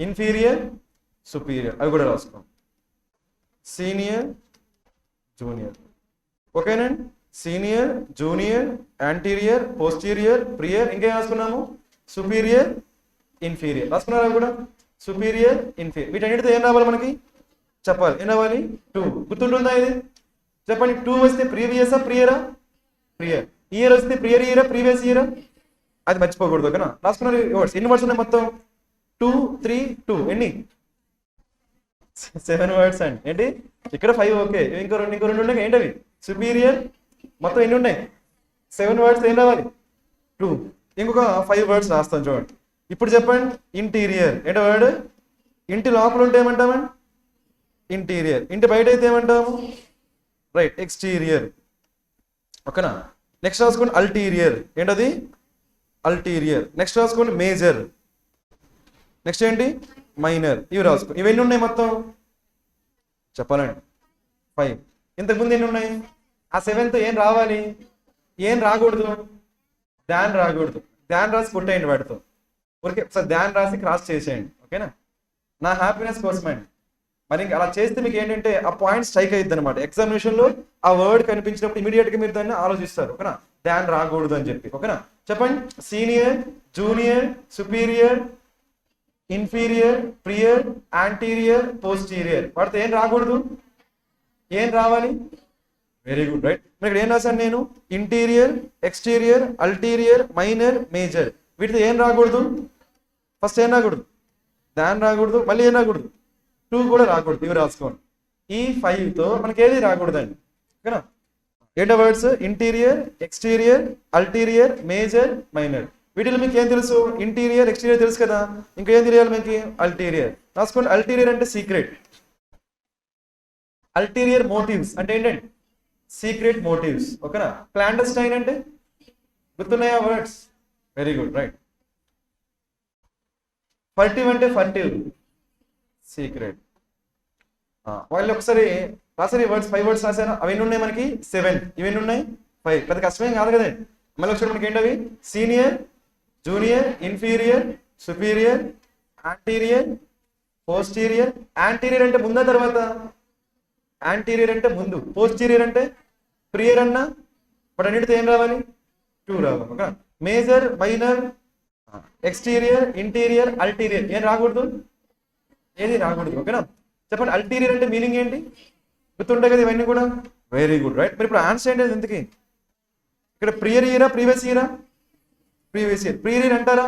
ఇన్ఫీరియర్, సుపీరియర్. అవి కూడా రాసుకో. Senior, junior. ఓకేనండి? Senior, junior, anterior, posterior, prior. ఇంకేం రాసుకున్నాము? Superior, inferior. రాసుకున్నారా కూడా? Superior, inferior. వీటన్నిటితో ఏం రావాలి మనకి? చెప్పాలి. ఏం రావాలి? 2. గుర్తుంటుందా ఇది? చెప్పండి. 2 వస్తే ప్రీవియసా ప్రియరా? ప్రియర్. ఇయర్ వస్తే ప్రియర్ ఇయరా ప్రీవియస్ ఇయరా? అది మర్చిపోకూడదు. ఓకేనా? రాసుకున్నారు వర్డ్స్. ఎన్ని వర్డ్స్ ఉన్నాయి మొత్తం? 2, 3, 2. ఎన్ని? 7 వర్డ్స్ అండి. ఏంటి? ఇక్కడ 5. ఓకే, ఇంకో రెండు ఉన్నాయి. ఏంటవి? సుపీరియర్. మొత్తం ఎన్ని ఉన్నాయి? 7 వర్డ్స్. ఏం రావాలి? 2. ఇంకొక 5 వర్డ్స్ రాస్తాను చూడండి. ఇప్పుడు చెప్పండి. ఇంటీరియర్. ఏంటో వర్డ్? ఇంటి లోపల ఉంటే ఏమంటామండి? ఇంటీరియర్. ఇంటి బయట అయితే ఏమంటాము? Right, exterior. ఓకేనా? నెక్స్ట్ రాసుకోండి అల్టీరియర్. ఏంటది? అల్టీరియర్. నెక్స్ట్ రాసుకోండి మేజర్. నెక్స్ట్ ఏంటి? మైనర్. ఇవి రాసుకో. ఇవన్నీ ఉన్నాయి మొత్తం చెప్పాలండి 5. ఇంతకుముందు ఎన్ని ఉన్నాయి? ఆ 7th ఏం రావాలి? ఏం రాకూడదు? దాన్ రాకూడదు. దాన్ రాసి కొట్టేయండి వాటితో. ఊరికే ఒకసారి దాన్ రాసి క్రాస్ చేసేయండి. ఓకేనా? నా హ్యాపీనెస్ కోసమండి. మరి ఇంకా అలా చేస్తే మీకు ఏంటంటే ఆ పాయింట్ స్ట్రైక్ అయ్యిద్ది అనమాట. ఎగ్జామినేషన్ లో ఆ వర్డ్ కనిపించినప్పుడు ఇమీడియట్ గా మీరు దాన్ని ఆలోచిస్తారు. ఓకేనా? దాన్ రాకూడదు అని చెప్పి. ఓకేనా? చెప్పండి. Senior, junior, superior, inferior, prior, anterior, posterior. వాటితో ఏం రాకూడదు? ఏం రావాలి? Very good. రైట్. మరి ఇక్కడ ఏం రాశాను నేను? Interior, exterior, ulterior, minor, major. వీటితో ఏం రాకూడదు? ఫస్ట్ ఏం రాకూడదు? దాన్ రాకూడదు. మళ్ళీ ఏం రాకూడదు? 2 కూడా రాకూడదు. ఇవి రాసుకోండి. ఈ 5తో మనకి ఏది రాకూడదండి. ఓకేనా? ఏంటో words? Interior, exterior, ulterior, major, minor. వీటిలో మీకు ఏం తెలుసు? ఇంటీరియర్, ఎక్స్టీరియర్ తెలుసు కదా. ఇంకేం తెలియాలి మీకు? అల్టీరియర్. రాసుకోండి. అల్టీరియర్ అంటే సీక్రెట్. అల్టీరియర్ మోటివ్స్ అంటే ఏంటండి? Secret motifs. ఓకేనా? క్లాండస్టైన్ అంటే గుర్తున్నాయా వర్డ్స్? Very good. రైట్. ఫర్టివ్ అంటే ఫర్టివ్, సీక్రెట్. వాళ్ళు ఒకసారి రాసారు ఈ వర్డ్స్. 5 వర్డ్స్ రాశారు. అవి ఎన్ని ఉన్నాయి మనకి? 7. ఇవన్నీ ఉన్నాయి 5. పెద్ద కష్టమేం కాదు కదండి. మళ్ళీ ఒకసారి మనకి ఏంటవి? Senior, junior, inferior, superior, anterior, posterior. Anterior అంటే ముందా తర్వాత? యాంటీరియర్ అంటే ముందు. పోస్టీరియర్ అంటే ప్రియర్ అన్నా. బట్ అన్నిటితో ఏం రావాలి? 2 రావాలి. Okay? Major, minor, exterior, interior, ulterior ఏం రాకూడదు, ఏది రాకూడదు. ఓకేనా? చెప్పండి అల్టీరియర్ అంటే మీనింగ్ ఏంటి, గుర్తుంటాయి కదా ఇవన్నీ కూడా. Very good, right. మరి ఇప్పుడు ఆన్సర్ ఏంటి ఎందుకు ఇక్కడ, ప్రియర్ ఇయరా ప్రీవియస్ ఇయరా, ప్రీవియస్ ఇయర్. ప్రియర్ ఇయర్ అంటారా,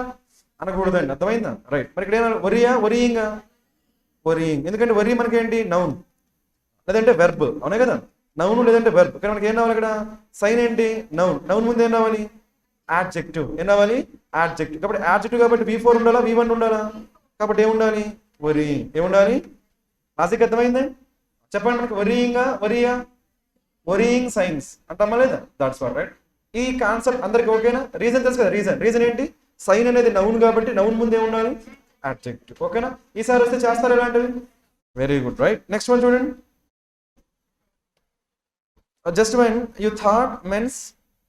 అనకూడదండి, అర్థమైందా? రైట్. మరి ఇక్కడ ఏమన్నా వరియా, వరియింగా, వరియింగ్. ఎందుకంటే వరి మనకేంటి నౌన్ లేదంటే వెర్బ్, అవునా కదా, నౌన్ లేదంటే వెర్బ్. కానీ మనకి ఏం రావాలి ఇక్కడ, సైన్ ఏంటి, నౌన్. నౌన్ ముందు ఏం రావాలి, యాడ్జెక్టివ్. ఏం రావాలి, యాడ్జెక్టివ్. కాబట్టి యాడ్జెక్టివ్ కాబట్టి V4 ఉండాలా, V1 ఉండాలా, కాబట్టి ఏముండాలి, వరియింగ్. ఏముండాలి, లాజిక్ అర్థమైంది? చెప్పండి మనకి వరియింగా, వరియా, వరియింగ్ సైన్స్ అంటామా లేదా, దాట్స్ వాట్, రైట్. ఈ కాన్సెప్ట్ అందరికి ఓకేనా? రీజన్ తెలుసు కదా, రీజన్ ఏంటి, సైన్ అనేది నౌన్ కాబట్టి నౌన్ ముందు ఏముండాలి, యాడ్జెక్టివ్. ఓకేనా? ఈసారి వస్తే చేస్తారు ఇలాంటివి. Very good, right. Next one చూడండి. Just when you thought men's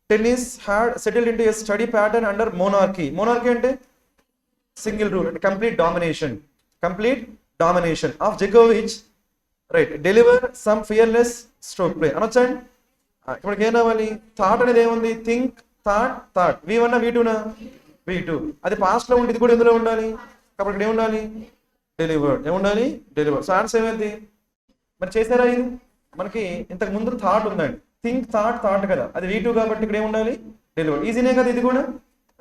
tennis had settled into a study pattern under monarchy. Monarchy అంటే సింగిల్ రూల్ అంటే కంప్లీట్ డామినేషన్ ఆఫ్ జకోవిచ్, right, deliver some fearless stroke play అనొచ్చండి. ఇప్పటికి ఏం రావాలి, thought అనేది ఏముంది, think, thought. V1 V2 V2. అది పాస్ట్ లో ఉండి ఇది కూడా ఎందులో ఉండాలి, కాబట్టి ఇక్కడ ఏముండాలి, డెలివర్డ్. ఏముండాలి, డెలివర్డ్. సో ఆన్సర్ ఏమైంది మరి, చేశారా ఇది? మనకి ఇంతకు ముందు థాట్ ఉందండి, థింక్, థాట్ కదా, అది V2 కాబట్టి ఇక్కడ ఏముండాలి, డెలివర్డ్. ఈజీనే కదా ఇది కూడా,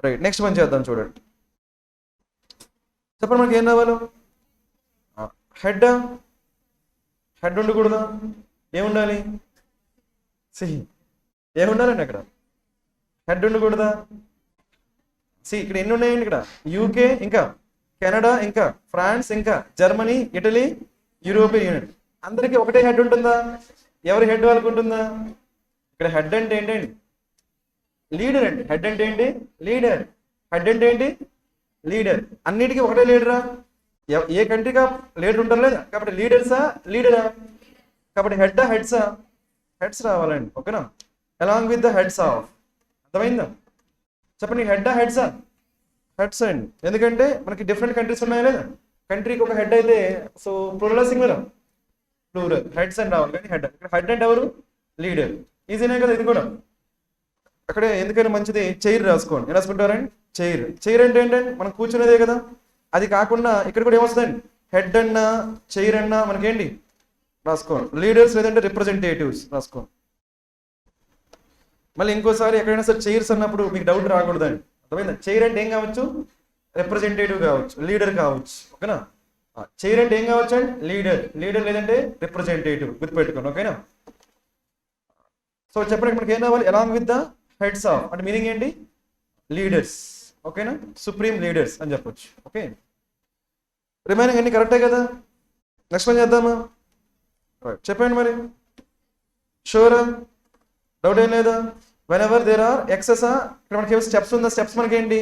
రైట్. నెక్స్ట్ వన్ చేద్దాం చూడండి. చెప్పండి మనకి ఏం రావాలో, హెడ్ ఉండకూడదా, ఏముండాలి, ఏముండాలండి అక్కడ, హెడ్ ఉండకూడదా. ఇక్కడ ఎన్ని ఉన్నాయండి, ఇక్కడ UK, ఇంకా కెనడా, ఇంకా ఫ్రాన్స్, ఇంకా జర్మనీ, ఇటలీ, యూరోపియన్ యూనియన్. అందరికీ ఒకటే హెడ్ ఉంటుందా, ఎవరి హెడ్ వాళ్ళకు ఉంటుందా? ఇక్కడ హెడ్ అంటే ఏంటండి, లీడర్ అండి. హెడ్ అంటే ఏంటి, లీడర్. హెడ్ అంటే ఏంటి, లీడర్. అన్నిటికీ ఒకటే లీడరా, ఏ కంట్రీగా లీడర్ ఉంటారు లేదా, కాబట్టి లీడరా, కాబట్టి హెడ్స్ రావాలండి. ఓకేనా? Along with the heads of. అర్థమైందా? చెప్పండి హెడ్స్ అండి. ఎందుకంటే మనకి డిఫరెంట్ కంట్రీస్ ఉన్నాయి లేదా, కంట్రీకి ఒక హెడ్ అయితే, so plural singular, plural, heads అని రావాలి. కానీ హెడ్ అంటే ఎవరు, లీడర్. ఈజీనే కదా ఇది కూడా. అక్కడే ఎందుకైనా మంచిది చైర్ రాసుకోండి. ఏం రాసుకుంటారండి, చైర్ అంటే ఏంటండి, మనం కూర్చునేదే కదా. అది కాకుండా ఇక్కడ కూడా ఏమొస్తుందండి, హెడ్ అన్నా చైర్ అన్నా మనకేంటి రాసుకోండి, లీడర్స్ లేదంటే రిప్రజెంటేటివ్స్ రాసుకోండి. మళ్ళీ ఇంకోసారి ఎక్కడైనా సరే చైర్స్ అన్నప్పుడు మీకు డౌట్ రాకూడదండి, అర్థమైందా? చైర్ అంటే ఏం కావచ్చు, రిప్రజెంటేటివ్ కావచ్చు, లీడర్ కావచ్చు. ఓకేనా? చైర్ అంటే ఏం కావచ్చు అండి, లీడర్ లేదంటే రిప్రజెంటేటివ్, గుర్తుపెట్టుకోండి. ఓకేనా? సో చెప్పండి మనకి ఏం రావాలి, along with the heads of అంటే మీనింగ్ ఏంటి, లీడర్స్. ఓకేనా? సుప్రీం లీడర్స్ అని చెప్పొచ్చు. ఓకే, రిమైనింగ్ అన్ని కరెక్టే కదా. నెక్స్ట్ వన్ చేద్దామా, చెప్పండి మరి, షూరా, డౌట్ ఏం లేదా. Whenever there are excess, ఇక్కడ మనకి స్టెప్స్ ఉందా, స్టెప్స్ మనకి ఏంటి,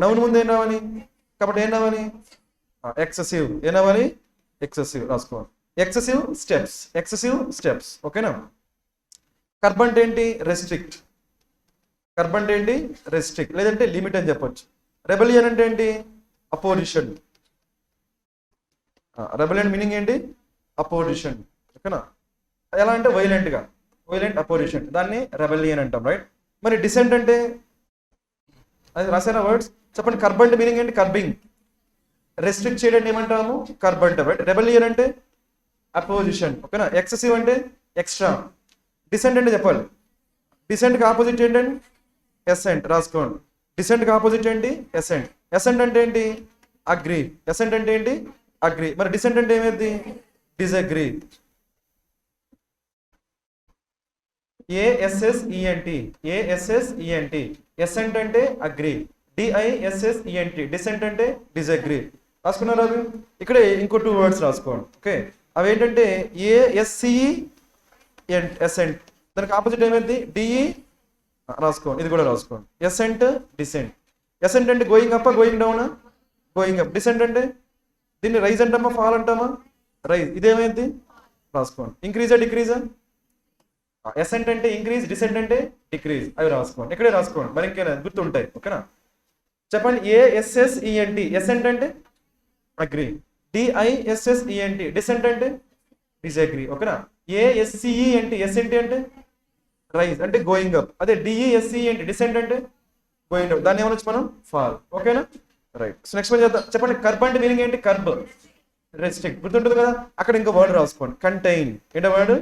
నౌన్ ముందు ఏం రావాలి, కాబట్టి ఏం రావాలి, ఎక్సెసివ్. ఏం రావాలి, ఎక్సెసివ్ రాసుకోవాలి. Excessive steps. ఓకేనా? కర్బ్ అంటే ఏంటి, రెస్ట్రిక్ట్. లేదంటే లిమిట్ అని చెప్పొచ్చు. రెబెలియన్ అంటే ఏంటి, అపోజిషన్. రెబెలియన్ మీనింగ్ ఏంటి, అపోజిషన్. ఓకేనా? ఎలా అంటే వైలెంట్ అపోజిషన్, దాన్ని రెబెలియన్ అంటాం, రైట్. మరి డిసెంట్ అంటే అది రాసిన వర్డ్స్. చెప్పండి, కర్బ్ అంటే మీనింగ్ ఏంటి, కర్బింగ్. రెస్ట్రిక్ట్ చేయడం ఏమంటాము, కర్బ్ అంటాం, రైట్. రెబెలియన్ అంటే అపోజిషన్. ఓకేనా? ఎక్సెసివ్ అంటే ఎక్స్ట్రా. డిసెంట్ అంటే చెప్పాలి, డిసెంట్కి ఆపోజిట్ ఏంటండి, ఎసెంట్ రాసుకోండి. డిసెంట్కి ఆపోజిట్ ఏంటి, ఎసెంట్ అంటే ఏంటి, అగ్రీ. మరి డిసెంట్ అంటే ఏమైంది, డిసగ్రీ. ASSENT. ఎసెంట్ అంటే అగ్రీ, DISSENT. డిసెంట్ అంటే డిసగ్రీ. రాసుకున్నారు అవి. ఇక్కడే ఇంకో 2 వర్డ్స్ రాసుకోండి. ఓకే, అవి ఏంటంటే ASCE, ఎసెంట్. దానికి ఆపోజిట్ ఏమైంది, DE రాసుకోండి. ఇది కూడా రాసుకోండి. Ascent, descent. ఎసెంట్ అంటే గోయింగ్ అప్, గోయింగ్ డౌనా, గోయింగ్ అప్. డిసెంట్ అంటే దీన్ని రైజ్ అంటామా, ఫాల్ అంటామా, రైజ్. ఇదేమైంది రాసుకోండి. ఇంక్రీజా, డిక్రీజా. ఎసెంట్ అంటే ఇంక్రీజ్, డిసెంట్ అంటే డిక్రీజ్. అవి రాసుకోండి, ఇక్కడే రాసుకోండి, మరి ఇంకేనా గుర్తుంటాయి. ఓకేనా? చెప్పండి, ASSENT. ఎసెంట్ అంటే అగ్రీ, DISSENT. డిసెంట్ అంటే డిసగ్రీ. ఓకేనా? ASCENT. ఎసెంట్ అంటే రైజ్ అంటే గోయింగ్ అప్. అదే DESCENT. డిసెంట్ అంటే గోయింగ్ డౌన్, దాన్ని ఏమనొచ్చు మనం ఫాల్. ఓకేనా, రైట్. సో నెక్స్ట్ చేద్దాం. చెప్పండి, కర్బ్ అంటే మీనింగ్ ఏంటి? కర్బ్ రెస్ట్రిక్ట్, గుర్తుంటుంది కదా. అక్కడ ఇంకో వర్డ్ రాసుకోండి, కంటైన్. ఏంటో వర్డ్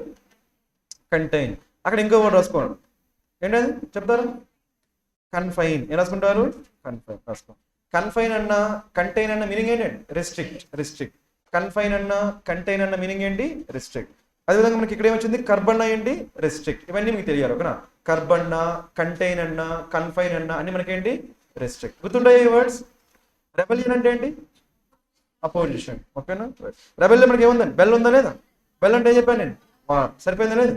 కంటైన్. అక్కడ ఇంకో వర్డ్ రాసుకోండి, ఏంటది చెప్తారు? కన్ఫైన్. ఏం రాసుకుంటారు? కన్ఫైన్ రాసుకోండి. కన్ఫైన్ అన్న కంటైన్ అన్న మీనింగ్ ఏంటండి? రెస్ట్రిక్ట్. రెస్ట్రిక్ట్. కన్ఫైన్ అన్న కంటైన్ అన్న మీనింగ్ ఏంటి? రెస్ట్రిక్ట్. అదేవిధంగా మనకి ఇక్కడ ఏమొచ్చింది? కర్బ్ అన్న ఏంటి? రెస్ట్రిక్ట్. ఇవన్నీ మీకు తెలియాలి. ఓకేనా, కర్బ్ అన్న, కంటైన్ అన్న, కన్ఫైన్ అన్న అన్ని మనకేంటి? రెస్ట్రిక్ట్. గుర్తుంటాయి ఈ వర్డ్స్. రెబెలియన్ అంటే ఏంటి? అపోజిషన్. ఓకేనా, రెబెల్ మనకి ఏముందండి? బెల్ ఉందా లేదా? బెల్ అంటే ఏం చెప్పాను నేను? సరిపోయిందా లేదు?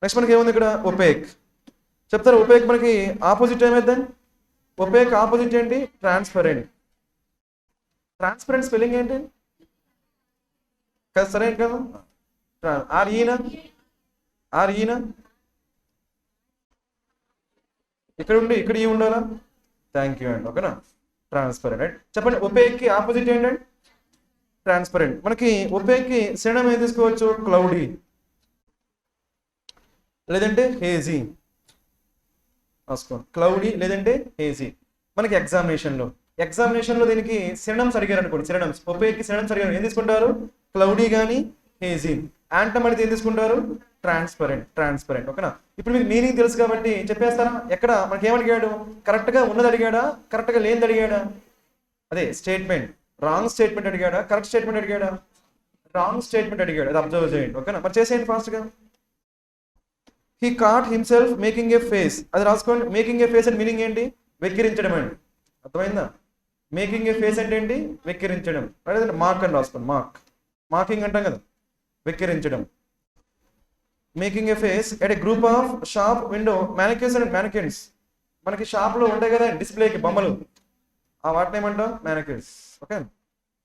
నెక్స్ట్ మనకి ఏముంది ఇక్కడ? ఒపేక్. చెప్తారు ఒపేక్ మనకి ఆపోజిట్ ఏమైందండి? ఒపేక్ ఆపోజిట్ ఏంటి? ట్రాన్స్పరెంట్. ట్రాన్స్పరెంట్ స్పెల్లింగ్ ఏంటి కదా? సరే కదా, ఆర్ఈనా? ఆర్ఈనా? ఇక్కడ ఉండి ఇక్కడ ఈ ఉండాలా? థ్యాంక్ యూ అండి. ఓకేనా, ట్రాన్స్పరెంట్. రైట్. చెప్పండి, ఒపేక్కి ఆపోజిట్ ఏంటండి? ట్రాన్స్పరెంట్. మనకి ఒపేక్కి సినోనిమ్ ఏం తీసుకోవచ్చు? క్లౌడీ, లేదంటే హేజీ. రాసుకోండి, క్లౌడీ లేదంటే హేజీ. మనకి ఎగ్జామినేషన్లో దీనికి సినోనిమ్స్ అడిగారు అనుకోండి. సినోనిమ్స్, ఒపేక్కి సినోనిమ్స్ అడిగారు, ఏం తీసుకుంటారు? క్లౌడీ కానీ హేజీ. యాంటమ్ అనేది ఏం తీసుకుంటారు? ట్రాన్స్పరెంట్. ట్రాన్స్పరెంట్. ఓకేనా, ఇప్పుడు మీకు మీనింగ్ తెలుసు కాబట్టి చెప్పేస్తారా? ఎక్కడ మనకి ఏమడిగాడు? కరెక్ట్గా ఉన్నది అడిగాడా? కరెక్ట్గా లేనిది అడిగాడా? అదే స్టేట్మెంట్. రాంగ్ స్టేట్మెంట్ అడిగాడా? కరెక్ట్ స్టేట్మెంట్ అడిగాడా? రాంగ్ స్టేట్మెంట్ అడిగాడు. అది అబ్జర్వ్ చేయండి. ఓకేనా, మరి చేసేయండి ఫాస్ట్గా. He caught himself making a face. అది రాసుకోండి. మేకింగ్ ఏ ఫేస్ అంటే మీనింగ్ ఏంటి? వెక్కిరించడం అండి. అర్థమైందా? మేకింగ్ ఏ ఫేస్ అంటే ఏంటి? వెక్కిరించడం. అదే మార్క్ అని రాసుకోండి. మార్కింగ్ అంటాం కదా, వెక్కిరించడం. Making a face at a group of shop window mannequins and mannequins. మనకి షాప్లో ఉంటాయి కదా డిస్ప్లేకి బొమ్మలు, ఆ వాటిని ఏమంటాం? Mannequins. Okay.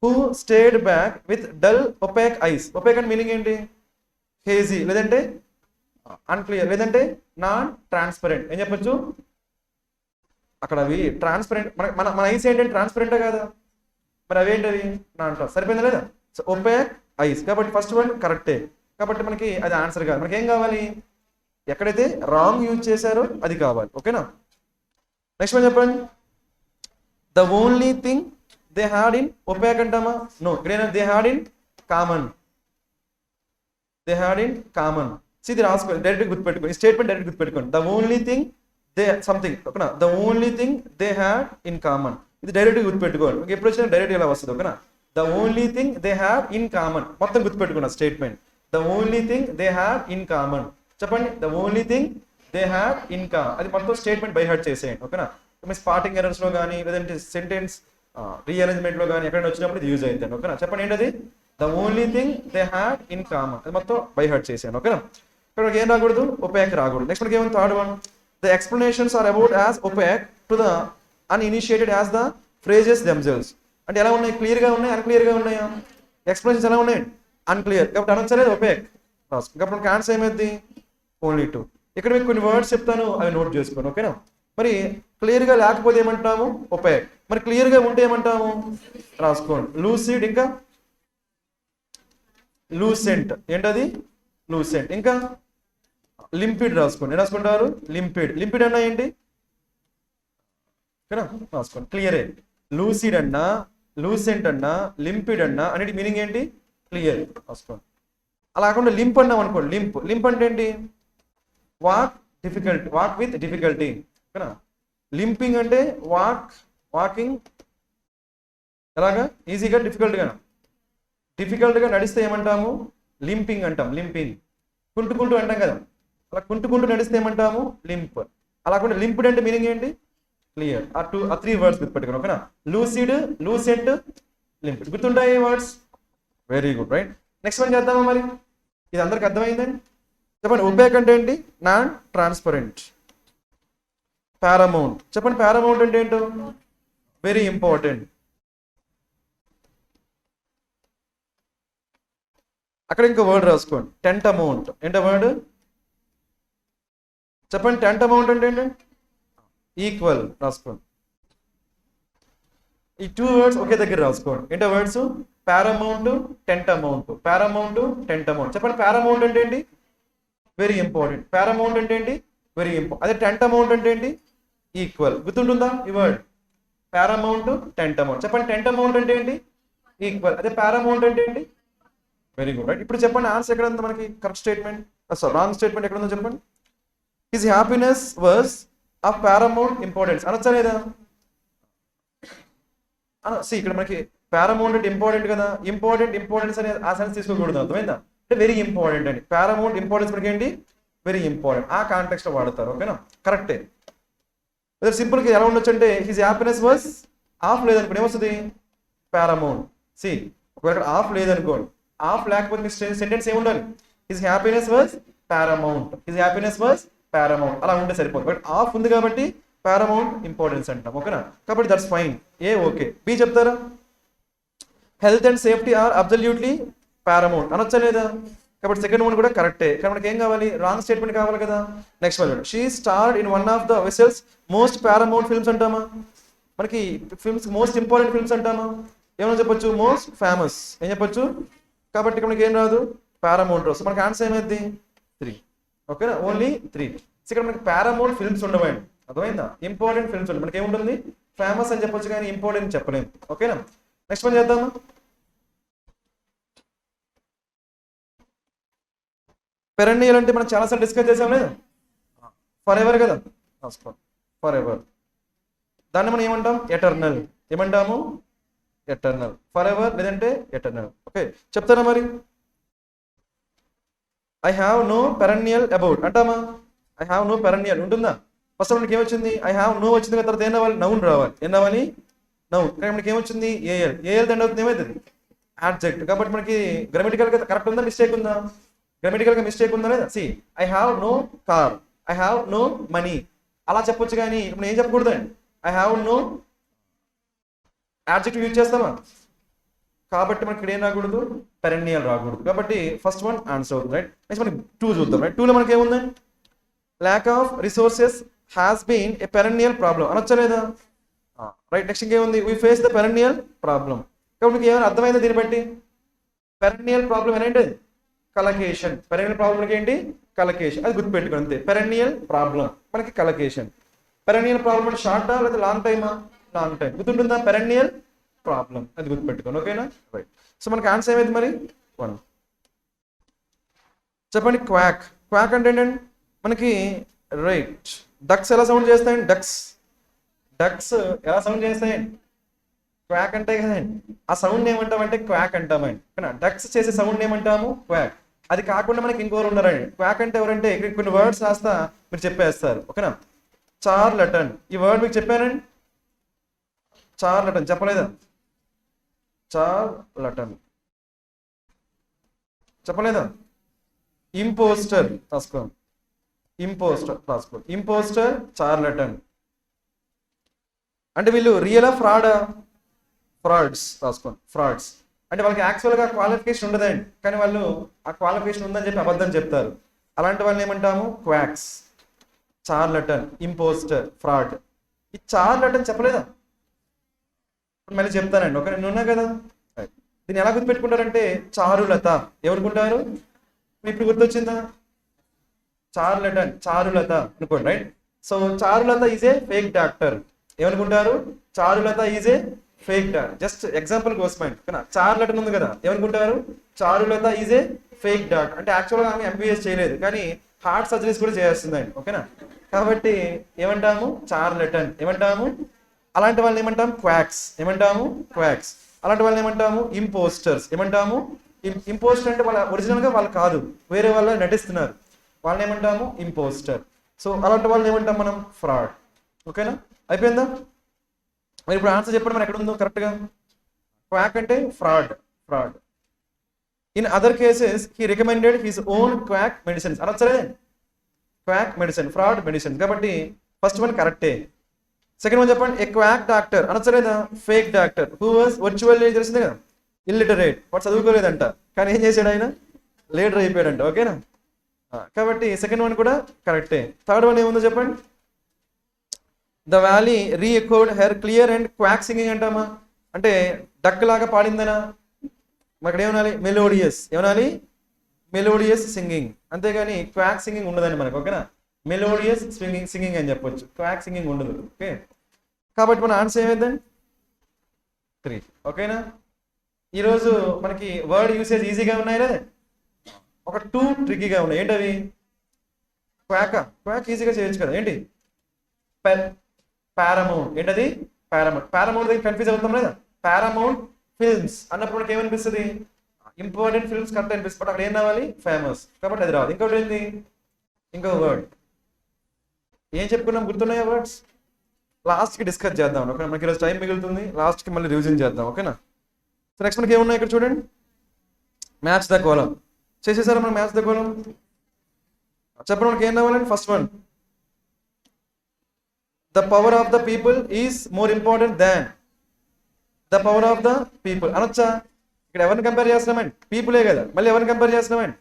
Who stared back with dull opaque eyes. Opaque అంటే మీనింగ్ ఏంటి? హేజీ లేదంటే అన్క్లియర్ లేదంటే నాన్ ట్రాన్స్పరెంట్. ఏం చెప్పొచ్చు? అక్కడ అవి ట్రాన్స్పరెంట్. మన మన ఐస్ ఏంటంటే ట్రాన్స్పరెంటే కదా, మరి అవేంటవి? నా అంటాం. సరిపోయిందా లేదా? సో ఒపేక్ ఐస్ కాబట్టి ఫస్ట్ వన్ కరెక్టే. కాబట్టి మనకి అది ఆన్సర్ కాదు. మనకి ఏం కావాలి? ఎక్కడైతే రాంగ్ యూజ్ చేశారో అది కావాలి. ఓకేనా, నెక్స్ట్ వన్ చెప్పండి. The only thing they had in opaque అంటామా? నో, ఇక్కడైనా they had in common. They had in common. ఇది రాసుకోండి, డైరెక్ట్ గుర్తుపెట్టుకోండి. స్టేట్మెంట్ డైరెక్ట్ గుర్తుపెట్టుకోండి. The only thing they something. ఓకేనా, the only thing they had in common. ఇది direct గుర్తుపెట్టుకోండి. మీకు ఎప్పుడు వచ్చినా డైరెక్ట్ ఇలా వస్తుంది. ఓకేనా, the only thing they had in common మొత్తం గుర్తుపెట్టుకున్న statement. The only thing they had in common. చెప్పండి, the only thing they had in common. అది మొత్తం స్టేట్మెంట్ బై హార్ట్ చేసేయండి. ఓకేనా, మీ స్పాటింగ్ ఎర్రర్స్ లో కానీ లేదంటే సెంటెన్స్ రీఅరేంజ్మెంట్ లో కానీ ఎక్కడైనా వచ్చినప్పుడు ఇది యూజ్ అవుతుంది. ఓకేనా, చెప్పండి ఏంటది? The only thing they had in common. అది మొత్తం బై హార్ట్ చేసాను. ఓకేనా, ఇక్కడ ఏం రాకూడదు? ఒపేక్ రాకూడదు. నెక్స్ట్ మనకి ఏమైనా third one. The explanations are about as opaque to the uninitiated as the phrases themselves. అంటే ఎలా ఉన్నాయి? క్లియర్ గా ఉన్నాయి, అన్క్లియర్ గా ఉన్నాయా? ఎక్స్ప్లెనేషన్స్ ఎలా ఉన్నాయి? అన్క్లియర్. కాబట్టి అనొచ్చలేదు ఒపేక్. ఇంకా మనకి ఆన్సర్ ఏమైంది? Only two. ఇక్కడ మీకు కొన్ని వర్డ్స్ చెప్తాను, అవి నోట్ చేసుకోండి. ఓకేనా, మరి క్లియర్ గా లేకపోతే ఏమంటాము? ఒపేక్. మరి క్లియర్ గా ఉంటే ఏమంటాము? రాసుకోండి. లూసిడ్, ఇంకా లూసెంట్. ఏంటది? లూసెంట్. ఇంకా లింపిడ్ రాసుకోండి. ఏం రాసుకుంటారు? లింపిడ్. లింపిడ్ అన్నా ఏంటి? ఓకేనా, రాసుకోండి. క్లియరే. లూసిడ్ అన్నా, లూసెంట్ అన్నా, లింపిడ్ అన్నా అన్నిటి మీనింగ్ ఏంటి? క్లియర్. రాసుకోండి. అలా కాకుండా లింప్ అన్నాం అనుకోండి. లింప్ అంటే ఏంటి? Walk difficult, walk with difficulty. ఓకేనా, లింపింగ్ అంటే వాకింగ్ ఎలాగా? ఈజీగా, డిఫికల్ట్గా నడిస్తే ఏమంటాము? లింపింగ్ అంటాం. లింపింగ్. కుంటుకుంటూ అంటాం కదా, అలా కుంటుకుంటూ నడిస్తే ఏమంటాము? లింప్. అలా కాకుండా లింప్డ్ అంటే మీనింగ్ ఏంటి? క్లియర్. ఆ త్రీ వర్డ్స్ గుర్తుపెట్టుకోండి. ఓకేనా, లూసిడ్, లూసెంట్, లింప్డ్. గుర్తుంటాయి words? Very good. Right. Next one చేద్దామా? మరి ఇది అందరికి అర్థమైందండి? చెప్పండి, ఒపేక్ అంటే ఏంటి? Non transparent. పారామౌంట్. చెప్పండి, పారామౌంట్ అంటే ఏంటో? Very important. అక్కడ ఇంకో వర్డ్ రాసుకోండి, టెంట్ అమౌంట్. ఏంటో వర్డ్? చెప్పండి, టెంట్ అమౌంట్ అంటే ఏంటండి? ఈక్వల్. రాసుకోండి. ఈ టూ వర్డ్స్ ఒకే దగ్గర రాసుకోండి. ఏంటో words? Paramount, tantamount. Paramount, tantamount. చెప్పండి, పారామౌంట్ అంటే ఏంటి? Very important. పారామౌంట్ అంటే ఏంటి? Very important. అదే టెంట్ అమౌంట్ అంటే ఏంటి? ఈక్వల్. గుర్తుంటుందా ఈ వర్డ్? Paramount tantamount. చెప్పండి, టెంట్ అమౌంట్ అంటే ఏంటి? ఈక్వల్. అదే పారామౌంట్ అంటే ఏంటి? Very good, right. ఇప్పుడు చెప్పండి ఆన్సర్ ఎక్కడ ఉంది మనకి? Correct statement, sorry wrong statement ఎక్కడ ఉందో చెప్పండి. His happiness was of paramount importance అనొచ్చా లేదా? ఇక్కడ మనకి పారామౌంట్ అంటే ఇంపార్టెంట్ కదా, ఇంపార్టెన్స్ అనే ఆ సెన్స్ తీసుకోకూడదు, అర్థమైందా? అంటే వెరీ ఇంపార్టెంట్ అని. పారామౌంట్ ఇంపార్టెన్స్ మనకి ఏంటి? Very important. ఆ కాంటెక్స్ట్ లో వాడతారు, ఓకేనా? కరెక్టే. సింపుల్ గా ఎలా ఉండొచ్చు అంటే హిజ్ హ్యాపీనెస్ వాజ్ ఆఫ్ లేదనుకోండి ఏమొస్తుంది? పారామౌంట్. ఒకవేళ ఆఫ్ లేదనుకోండి, ఆఫ్ లేకపోతే మీ సెంటెన్స్ ఏముండాలి? His happiness was Paramount, his happiness was Paramount అలా ఉంటే సరిపోతుంది. బట్ ఆఫ్ ఉంది కాబట్టి పారామౌంట్ ఇంపార్టెన్స్ అంటాం, ఓకేనా? కాబట్టి that's fine. A okay. B చెప్తారా? Health and safety are absolutely paramount అనొచ్చా లేదా? కాబట్టి సెకండ్ వన్ కూడా కరెక్టే. కానీ మనకి ఏం కావాలి? రాంగ్ స్టేట్మెంట్ కావాలి కదా. Next one, she starred in one of the vessels most paramount films అంటామా? మనకి ఫిల్మ్స్ మోస్ట్ ఇంపార్టెంట్ ఫిల్మ్స్ అంటామా? ఏమైనా చెప్పొచ్చు? మోస్ట్ ఫేమస్ ఏం చెప్పొచ్చు? కాబట్టి ఇక్కడ మనకి ఏం రాదు? పారామౌంట్ రాదు. మనకి ఆన్సర్ ఏమైంది? 3, ఓకేనా? ఓన్లీ 3. ఇక్కడ మనకి పారామౌంట్ ఫిల్మ్స్ ఉండవండి, అర్థమైందా? ఇంపార్టెంట్ ఫిల్మ్స్ ఉండి మనకి ఏముంటుంది? ఫేమస్ అని చెప్పొచ్చు కానీ ఇంపార్టెంట్ చెప్పలేము, ఓకేనా? నెక్స్ట్ వన్ చేద్దామా? పెరెన్నియల్ అంటే మనం చాలాసార్లు డిస్కస్ చేసాం లేదా? ఫర్ ఎవర్ కదా, ఫర్ ఎవర్. దాన్ని మనం ఏమంటాం? ఎటర్నల్. ఏమంటాము? ఎటర్నల్. ఫర్ ఎవర్ లేదంటే ఎటర్నల్. ఓకే, చెప్తారా మరి? I have no perennial about అంటామా? ఐ హ్యావ్ నో పెరెన్నియల్ ఉంటుందా? ఫస్ట్ మనకి ఏమొచ్చింది? ఐ హ్యావ్ నో వచ్చింది కదా, తర్వాత ఏం రావాలి? నౌన్ రావాలి. ఏం రావాలి? నౌన్. కానీ మనకి ఏమొచ్చింది? ఏఎల్. ఏఎల్ దండ అవుతుంది ఏమవుతుంది? ఆబ్జెక్ట్. కాబట్టి మనకి గ్రామటికల్ గా కరెక్ట్ ఉందా, మిస్టేక్ ఉందా? గ్రామటికల్ గా మిస్టేక్ ఉందా లేదా? I have no car, I have no money అలా చెప్పొచ్చు కానీ ఇప్పుడు ఏం చెప్పకూడదండి? I have no adjective use చేస్తామా? కాబట్టి మనకి ఇక్కడ ఏం రాకూడదు? పెరెన్నియల్ రాకూడదు. కాబట్టి ఫస్ట్ వన్ ఆన్సర్ అవుతుంది, రైట్. నెక్స్ట్ మనకి 2 చూద్దాం, రైట్. 2లో మనకి ఏముందండి? Lack of resources has been a perennial problem అనొచ్చా లేదా? రైట్. నెక్స్ట్ ఇంకేముంది? We face the perennial problem. కాబట్టి మీకు ఏమైనా అర్థమైందా దీన్ని బట్టి? పెరెన్నియల్ ప్రాబ్లం ఏంటి? కలకేషన్. పెరెన్నియల్ ప్రాబ్లం ఏంటి? కలకేషన్. అది గుర్తుపెట్టుకోండి అంతే. పెరెన్నియల్ ప్రాబ్లం మనకి కలకేషన్. పెరెన్నియల్ ప్రాబ్లం అంటే షార్టా లేదా లాంగ్ టైమా? Long time. గుర్తుంటుందా? పెరెన్నియల్ ప్రాబ్లం అది గుర్తుపెట్టుకోండి, ఓకేనా? రైట్. సో మనకి ఆన్సర్ ఏమైంది మరి? 1. చెప్పండి. క్వాక్. క్వాక్ అంటే ఏంటండి మనకి? రైట్. డక్స్ ఎలా సౌండ్ చేస్తాయండి? డక్స్ ఎలా సౌండ్ చేస్తాయండి? క్వాక్ అంటే కదండి. ఆ సౌండ్ ఏమంటామంటే క్వాక్ అంటామండి, ఓకేనా? డక్స్ చేసే సౌండ్ ఏమంటాము? క్వాక్. అది కాకుండా మనకి ఇంకోరు ఉన్నారండి. క్వాక్ అంటే ఎవరంటే ఇక్కడ కొన్ని వర్డ్స్ రాస్తా మీరు చెప్పేస్తారు, ఓకేనా? చార్లటన్. ఈ వర్డ్ మీకు చెప్పానండి. చార్లటన్ చెప్పలేదా? చార్లటన్ చెప్పలేదా? ఇంపోస్టర్ రాసుకోండి. ఇంపోస్టర్ రాసుకోండి. ఇంపోస్టర్, చార్లటన్. అంటే వీళ్ళు రియలా ఫ్రాడా? ఫ్రాడ్స్ రాసుకోండి. ఫ్రాడ్స్ అంటే వాళ్ళకి యాక్చువల్గా క్వాలిఫికేషన్ ఉండదండి, కానీ వాళ్ళు ఆ క్వాలిఫికేషన్ ఉందని చెప్పి అబద్ధం చెప్తారు. అలాంటి వాళ్ళని ఏమంటాము? క్వాక్స్. Charlatan, impostor, fraud. ఈ చార్లటన్ చెప్పలేదా? మళ్ళీ చెప్తానండి, ఓకే? నేను ఉన్నా కదా. దీన్ని ఎలా గుర్తుపెట్టుకుంటారంటే చారులత. ఎవరుకుంటారు? ఇప్పుడు గుర్తొచ్చిందా? చార్లటన్, చారులత అనుకోండి, right. So Charulata is a fake doctor. ఏమనుకుంటారు? Charulata is a fake doctor. Just example కోసమే, చార్లటన్ ఉంది కదా, ఏమనుకుంటారు? Charulata is a fake doctor. అంటే యాక్చువల్గా ఆమె ఎంబీబీఎస్ చేయలేదు, కానీ హార్ట్ సర్జరీస్ కూడా చేస్తుందండి, ఓకేనా? కాబట్టి ఏమంటాము? చార్లటన్. ఏమంటాము? అలాంటి వాళ్ళని ఏమంటాము? క్వాక్స్. ఏమంటాము? క్వాక్స్. అలాంటి వాళ్ళని ఏమంటాము? ఇంపోస్టర్స్. ఏమంటాము? ఇంపోస్టర్ అంటే వాళ్ళ ఒరిజినల్గా వాళ్ళు కాదు, వేరే వాళ్ళ నటిస్తున్నారు, వాళ్ళని ఏమంటాము? ఇంపోస్టర్. సో అలాంటి వాళ్ళని ఏమంటాం మనం? ఫ్రాడ్. ఓకేనా? అయిపోయిందా? మరి ఇప్పుడు ఆన్సర్ చెప్పండి మరి ఎక్కడ ఉందో కరెక్ట్గా. క్వాక్ అంటే fraud. Fraud. In other cases he recommended his own quack medicines అనొచ్చలే. Quack medicine, fraud medicine. కాబట్టి ఫస్ట్ వన్ కరెక్టే. సెకండ్ వన్ చెప్పండి. ఏ క్వాక్ డాక్టర్ అనొచ్చలేదా? Fake doctor who was virtually తెలిసిందే కదా, ఇల్లిటరేట్, వాడు చదువుకోలేదంట, కానీ ఏం చేశాడు ఆయన? లీడర్ అయిపోయాడంట, ఓకేనా? కాబట్టి సెకండ్ వన్ కూడా కరెక్టే. థర్డ్ వన్ ఏముందో చెప్పండి. The valley reechoed her clear and quack singing అంటామా? అంటే డక్ లాగా పాడిందనా? మనకి ఏమనాలి? మెలోడియస్. ఏమనాలి? Melodious singing. అంతేగాని క్వాక్ సింగింగ్ ఉండదండి మనకు, ఓకేనా? మెలోడియస్ సింగింగ్ అని చెప్పొచ్చు, క్వాక్ సింగింగ్ ఉండదు. ఓకే, కాబట్టి మన ఆన్సర్ ఏమైందండి 3. ఓకేనా, ఈరోజు మనకి వర్డ్ యూసేజ్ ఈజీగా ఉన్నాయి లేదా, ఒక 2 ట్రిక్కీగా ఉన్నాయి. ఏంటవి? క్వాక్ ఈజీగా చేయొచ్చు కదా. ఏంటి? పారామౌంట్. ఏంటది? పారామౌంట్ దగ్గర కన్ఫ్యూజ్ అవుతాం లేదా? పారామౌంట్ ఫిల్మ్స్ అన్నప్పుడు మనకి ఏమనిపిస్తుంది? ఇంపార్టెంట్ ఫిల్మ్స్ కరెక్ట్ అనిపిస్తుంది, బట్ అక్కడ ఏం రావాలి? ఫేమస్, కాబట్టి అది రాదు. ఇంకోటి ఏంటి? ఇంకో వర్డ్ ఏం చెప్పుకున్నాం? గుర్తున్నాయా వర్డ్స్? లాస్ట్కి డిస్కస్ చేద్దాం. ఓకే, మనకి ఈరోజు టైం మిగులుతుంది, లాస్ట్కి మళ్ళీ రివిజన్ చేద్దాం. ఓకేనా, సో నెక్స్ట్ మనకి ఏమున్నాయి ఇక్కడ చూడండి. మ్యాచ్ ద కోలం చేసేసారా మనం? మ్యాచ్ ద కోలం చెప్పండి, మనకి ఏం రావాలండి? First one, the power of the people is more important than the power of the people అనొచ్చా? ఇక్కడ ఎవరిని కంపేర్ చేస్తున్నామండి? పీపులే కదా. మళ్ళీ ఎవరిని కంపేర్ చేస్తున్నామండి?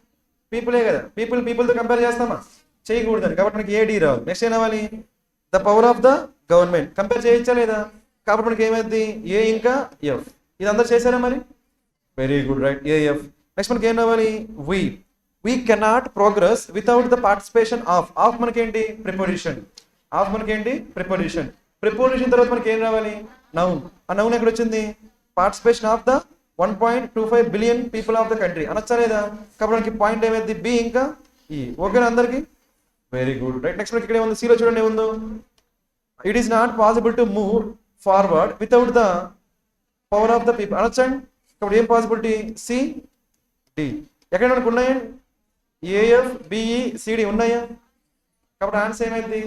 పీపులే కదా. పీపుల్తో కంపేర్ చేస్తామా? చేయకూడదని, కాబట్టి మనకి ఏడీ రావాలి. నెక్స్ట్ ఏం రావాలి? The power of the government compare చేయొచ్చా లేదా? కాబట్టి మనకి ఏమైంది? ఏ ఇంకా ఎఫ్. ఇది అందరు చేశారా మరి? Very good, right, A F. Next మనకి ఏం రావాలి? We cannot progress without the participation of మనకేంటి? ప్రిపోజిషన్. ఆఫ్ మనకేంటి? ప్రిపోజిషన్. ప్రిపోజిషన్ తర్వాత మనకి ఏం రావాలి? నౌన్. ఆ నౌన్ ఎక్కడ వచ్చింది? Participation of the 1.25 billion people of the country అనొచ్చా లేదా? కాబట్టి మనకి పాయింట్ ఏమైంది? బి ఇంకా ఈ. ఓకేనా అందరికి? Very good, right. నెక్స్ట్ మనకి ఇక్కడ ఏముంది? సిలో చూడండి ఏముందో. It is not possible to move forward without the power of the people అనొచ్చండి. కాబట్టి ఏం పాసిబిలిటీ? C D. ఎక్కడ మనకు ఉన్నాయండి? ఏఎఫ్ బిఈ సిడి ఉన్నాయా? కాబట్టి ఆన్సర్ ఏమైంది?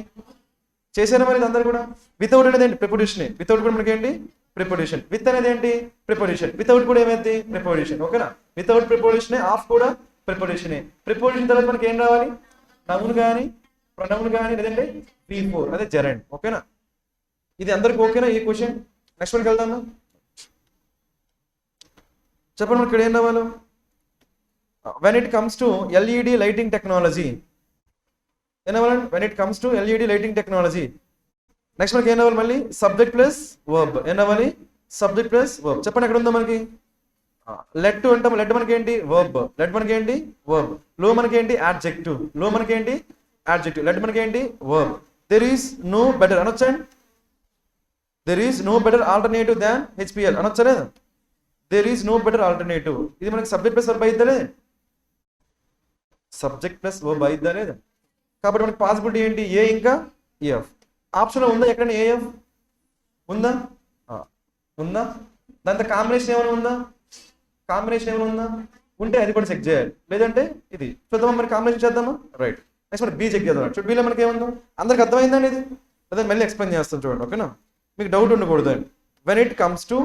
చేశారా మరి అందరు కూడా? వితౌట్ అనేది ఏంటి? ప్రిపోజిషన్. వితౌట్ కూడా మనకి ఏంటి? ప్రిపోజిషన్. విత్ అనేది ఏంటి? ప్రిపోజిషన్. వితౌట్ కూడా ఏమైంది? ప్రిపోజిషన్. ఓకేనా, వితౌట్ ప్రిపోజిషన్. ఆఫ్ కూడా ప్రిపోజిషన్. ప్రిపోజిషన్ తర్వాత మనకి ఏం రావాలి? నౌన్ కానీ ప్రొనౌన్ కానీ లేదంటే V4, అదే జెరండ్. ఓకేనా, ఇది అందరికి ఓకేనా ఈ క్వశ్చన్? నెక్స్ట్ వన్కి వెళ్దామా? చెప్పండి మనకి ఇక్కడ ఏం రావాలి? When it comes to LED lighting technology ఏం రావాలండి? When it comes to LED lighting technology. Next మనకి ఏం రావాలి? మళ్ళీ సబ్జెక్ట్ ప్లస్ వర్బ్. ఏం రావాలి? Subject plus verb. చెప్పండి ఎక్కడ ఉందో మనకి? లెట్ అంటాం. లెట్ మనకి ఏంటి? వర్బ్. లెట్ మనకి ఏంటి? వర్బ్. లో మనకి ఏంటి? యాడ్జెక్టివ్. లో మనకి ఏంటి? యాడ్జెక్టివ్. లెట్ మనకి ఏంటి? Verb. There is no better అనొచ్చండి. There is no better alternative than HPL అనొచ్చా లేదా? There is no better alternative. ఇది మనకి సబ్జెక్ట్ ప్లస్ వర్బ్ అయిద్దా లేదా? సబ్జెక్ట్ ప్లస్ వర్బ్ అయిద్దా లేదా? కాబట్టి మనకి పాసిబిలిటీ ఏంటి? ఏ ఇంకా ఎఫ్. ఆప్షన్లో ఉందా ఎక్కడైనా ఏఎఫ్? ఉందా? ఉందా? దాంతో కాంబినేషన్ ఏమైనా ఉందా? కాంబినేషన్ ఏమైనా ఉందా? ఉంటే అది కూడా చెక్ చేయాలి, లేదంటే ఇది చూద్దామా మరి? కాంబినేషన్ చేద్దామా? రైట్. నెక్స్ట్ మరి బి చెక్ చేద్దాం. చూడు బీలో మనకి ఏముందో అందరికి అర్థమైందండి ఇది? లేదా మళ్ళీ ఎక్స్ప్లెయిన్ చేస్తాను చూడండి. ఓకేనా, మీకు డౌట్ ఉండకూడదు అండి. When it comes to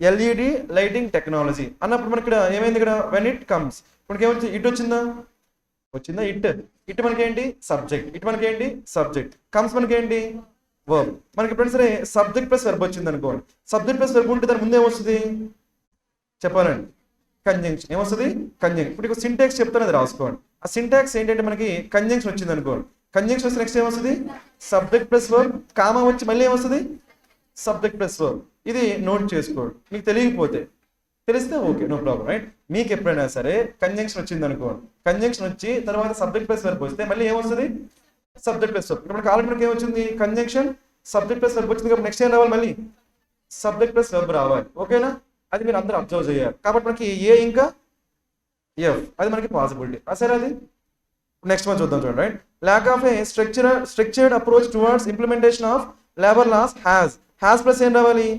LED lighting technology అన్నప్పుడు మనకి ఇక్కడ ఏమైంది? ఇక్కడ వెన్ ఇట్ కమ్స్ మనకి ఏమొచ్చింది? ఇట్ వచ్చిందా? ఇట్ మనకి ఏంటి? సబ్జెక్ట్. ఇట్ మనకి ఏంటి? సబ్జెక్ట్. కమ్స్ మనకి ఏంటి? వర్బ్. మనకి ఇప్పుడు సరే సబ్జెక్ట్ ప్లస్ వర్బ్ వచ్చింది అనుకోండి. సబ్జెక్ట్ ప్లస్ వర్బ్ ఉంటే దాని ముందు ఏమొస్తుంది చెప్పాలండి? కంజంక్షన్. ఏమొస్తుంది? కంజంక్షన్. ఇప్పుడు ఇక్కడ సింటాక్స్ చెప్తాను, అది రాసుకోండి. ఆ సింటాక్స్ ఏంటంటే మనకి కంజంక్షన్ వచ్చింది అనుకోండి. కంజంక్షన్ వస్తే నెక్స్ట్ ఏమొస్తుంది? సబ్జెక్ట్ ప్లస్ వర్బ్, కామా వచ్చి మళ్ళీ ఏమొస్తుంది? Subject plus verb. ఇది నోట్ చేసుకోండి. మీకు తెలియకపోతే, తెలిస్తే ఓకే, నో ప్రాబ్లం, రైట్. మీకు ఎప్పుడైనా సరే కంజంక్షన్ వచ్చింది అనుకోండి, కంజంక్షన్ వచ్చి తర్వాత సబ్జెక్ట్ ప్లస్ వర్బ్ వస్తే మళ్ళీ ఏమొస్తుంది? Subject plus verb. ఇప్పుడు మనకి ఆల్రెడీ మనకి ఏమొచ్చింది? కంజంక్షన్ సబ్జెక్ట్ ప్లస్ వర్బ్ వచ్చింది, కాబట్టి నెక్స్ట్ ఏం రావాలి? మళ్ళీ సబ్జెక్ట్ ప్లస్ వర్బ్ రావాలి. ఓకేనా, అది మీరు అందరూ అబ్జర్వ్ చేయాలి. కాబట్టి మనకి ఏ ఇంకా ఎఫ్ అది మనకి పాసిబిలిటీ. సరే, అది నెక్స్ట్ వన్ చూద్దాం చూడండి. Right. Lack of a structured approach towards implementation of labour laws has plus ఏం రావాలి?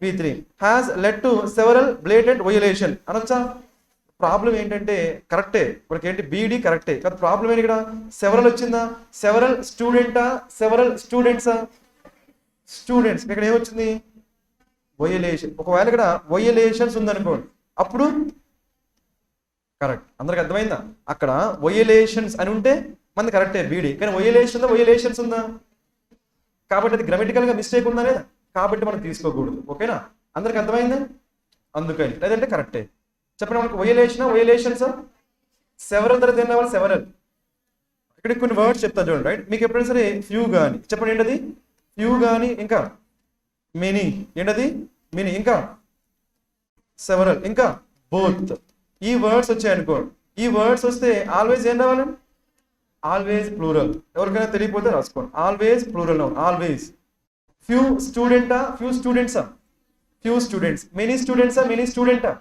V3 has led to several blatant violation అనొచ్చా? ప్రాబ్లం ఏంటంటే కరెక్టే, మనకి ఏంటి? బీడీ కరెక్టే, కానీ ప్రాబ్లం ఏంటి? ఇక్కడ సెవరల్ వచ్చిందా? సెవరల్ స్టూడెంటా? సెవరల్ స్టూడెంట్సా? స్టూడెంట్స్. ఇక్కడ ఏమొచ్చింది? వయోలేషన్. ఒకవేళ ఇక్కడ వయోలేషన్స్ ఉందనుకోండి, అప్పుడు కరెక్ట్. అందరికి అర్థమైందా? అక్కడ వయోలేషన్స్ అని ఉంటే మనది కరెక్టే బీడీ, కానీ వయోలేషన్ ఉందా? వయోలేషన్స్ ఉందా? కాబట్టి అది గ్రామటికల్ గా మిస్టేక్ ఉందా లేదా? కాబట్టి మనం తీసుకోకూడదు. ఓకేనా, అందరికి అర్థమైందా? అందుకని, లేదంటే కరెక్టే. చెప్పండి మనకు వయోలేషన్సా? సెవరల్ తర్వాత ఏం రావాలి? సెవరల్. ఇక్కడ కొన్ని వర్డ్స్ చెప్తాను చూడండి. రైట్. మీకు ఎప్పుడైనా సరే ఫ్యూ కానీ చెప్పండి. ఏంటది? ఫ్యూ కానీ, ఇంకా మెనీ. ఏంటది? మెనీ. ఇంకా సెవరల్. ఇంకా బోత్. ఈ వర్డ్స్ వచ్చాయనుకోండి, ఈ వర్డ్స్ వస్తే ఆల్వేస్ ఏం రావాలండి? Always plural. ఎవరికైనా తెలియకపోతే రాసుకోండి. Always plural noun, always. Few స్టూడెంటా, ఫ్యూ స్టూడెంట్సా, ఫ్యూ స్టూడెంట్స్. మెనీ స్టూడెంట్సా, మెనీ స్టూడెంటా,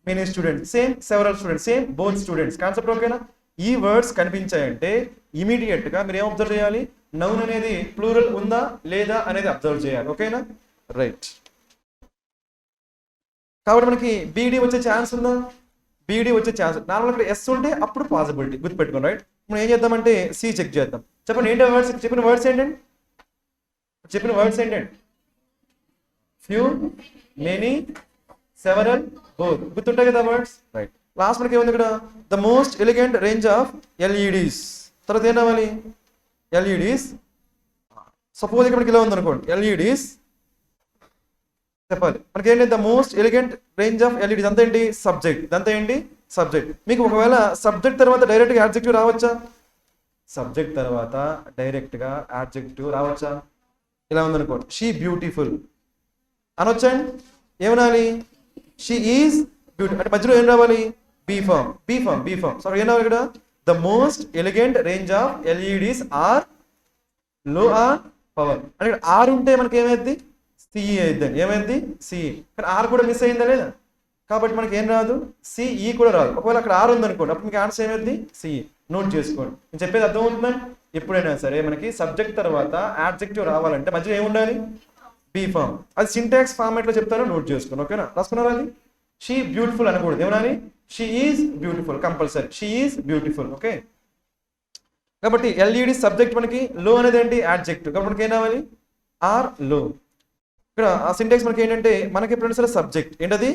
many students. Same several students, same both students. Concept ఓకేనా? ఈ వర్డ్స్ కనిపించాయంటే ఇమీడియట్ గా మీరు ఏం అబ్జర్వ్ చేయాలి? నౌన్ అనేది ప్లూరల్ ఉందా లేదా అనేది అబ్జర్వ్ చేయాలి. ఓకేనా? రైట్. కాబట్టి మనకి బీడీ వచ్చే ఛాన్స్ ఉందా? బీడీ వచ్చే ఛాన్స్ నార్మల్ ఇక్కడ ఎస్ ఉంటే అప్పుడు పాసిబిలిటీ గుర్తుపెట్టుకోండి. రైట్. మనం ఏం చేద్దామంటే సి చెక్ చేద్దాం. చెప్పండి ఏంటో వర్డ్స్, చెప్పిన వర్డ్స్ ఏంటండి? చెప్పిన వర్డ్స్ ఏంటండి? Few, many, several, both. గుర్తుంటాయి కదా వర్డ్స్? రైట్. లాస్ట్ మనకి ఏముంది ఇక్కడ? The most elegant range of LEDs. తర్వాత ఏం రావాలి? ఎల్ఈడీస్. సపోజ్ ఇక్కడ మనకి ఇలా ఉంది అనుకోండి, ఎల్ఈడీస్ చెప్పాలి. మనకి ఏంటి? The most elegant range of LEDs. అంతా ఏంటి? సబ్జెక్ట్. ఇదంతా ఏంటి? సబ్జెక్ట్. మీకు ఒకవేళ సబ్జెక్ట్ తర్వాత డైరెక్ట్గా యాడ్జెక్టివ్ రావచ్చా? సబ్జెక్ట్ తర్వాత డైరెక్ట్గా యాడ్జెక్టివ్ రావచ్చా? ఇలా ఉందనుకోండి, షీ బ్యూటిఫుల్ అనొచ్చండి. ఏమనాలి? షీ ఈజ్ బ్యూటిఫుల్ అంటే మధ్యలో ఏం రావాలి? Be form, be form, be form. So ఏం రావాలి ఇక్కడ? The most elegant range of LEDs are lower power. అంటే ఇక్కడ ఆర్ ఉంటే మనకి ఏమైంది? సిఈ అయిద్దండి. ఏమైంది? సిఈ. కానీ ఆర్ కూడా మిస్ అయిందా లేదా? కాబట్టి మనకి ఏం రాదు? సిఈ కూడా రాదు. ఒకవేళ అక్కడ ఆర్ ఉందనుకోండి, అప్పుడు మీకు ఆన్సర్ ఏమైంది? సిఈ. నోట్ చేసుకోండి. నేను చెప్పేది అర్థమవుతుందండి? ఎప్పుడైనా సరే మనకి సబ్జెక్ట్ తర్వాత యాడ్జెక్టివ్ రావాలంటే మధ్యలో ఏముండాలి? Be form. అది సింటాక్స్ ఫార్మాట్ లో చెప్తాను, నోట్ చేసుకోండి. ఓకేనా? రాసుకున్నారా? అది షీ బ్యూటిఫుల్ అనకూడదు. ఏమనాలి? She is beautiful compulsory. She is beautiful. Okay. కాబట్టి ఎల్ఈడి సబ్జెక్ట్ మనకి, లో అనేది ఏంటి? యాడ్జెక్టివ్. కాబట్టి మనకి ఏం రావాలి? ఆర్ లో. ఇక్కడ ఆ సింటాక్స్ మనకి ఏంటంటే మనకి ఎప్పుడైనా సరే సబ్జెక్ట్ ఏంటది?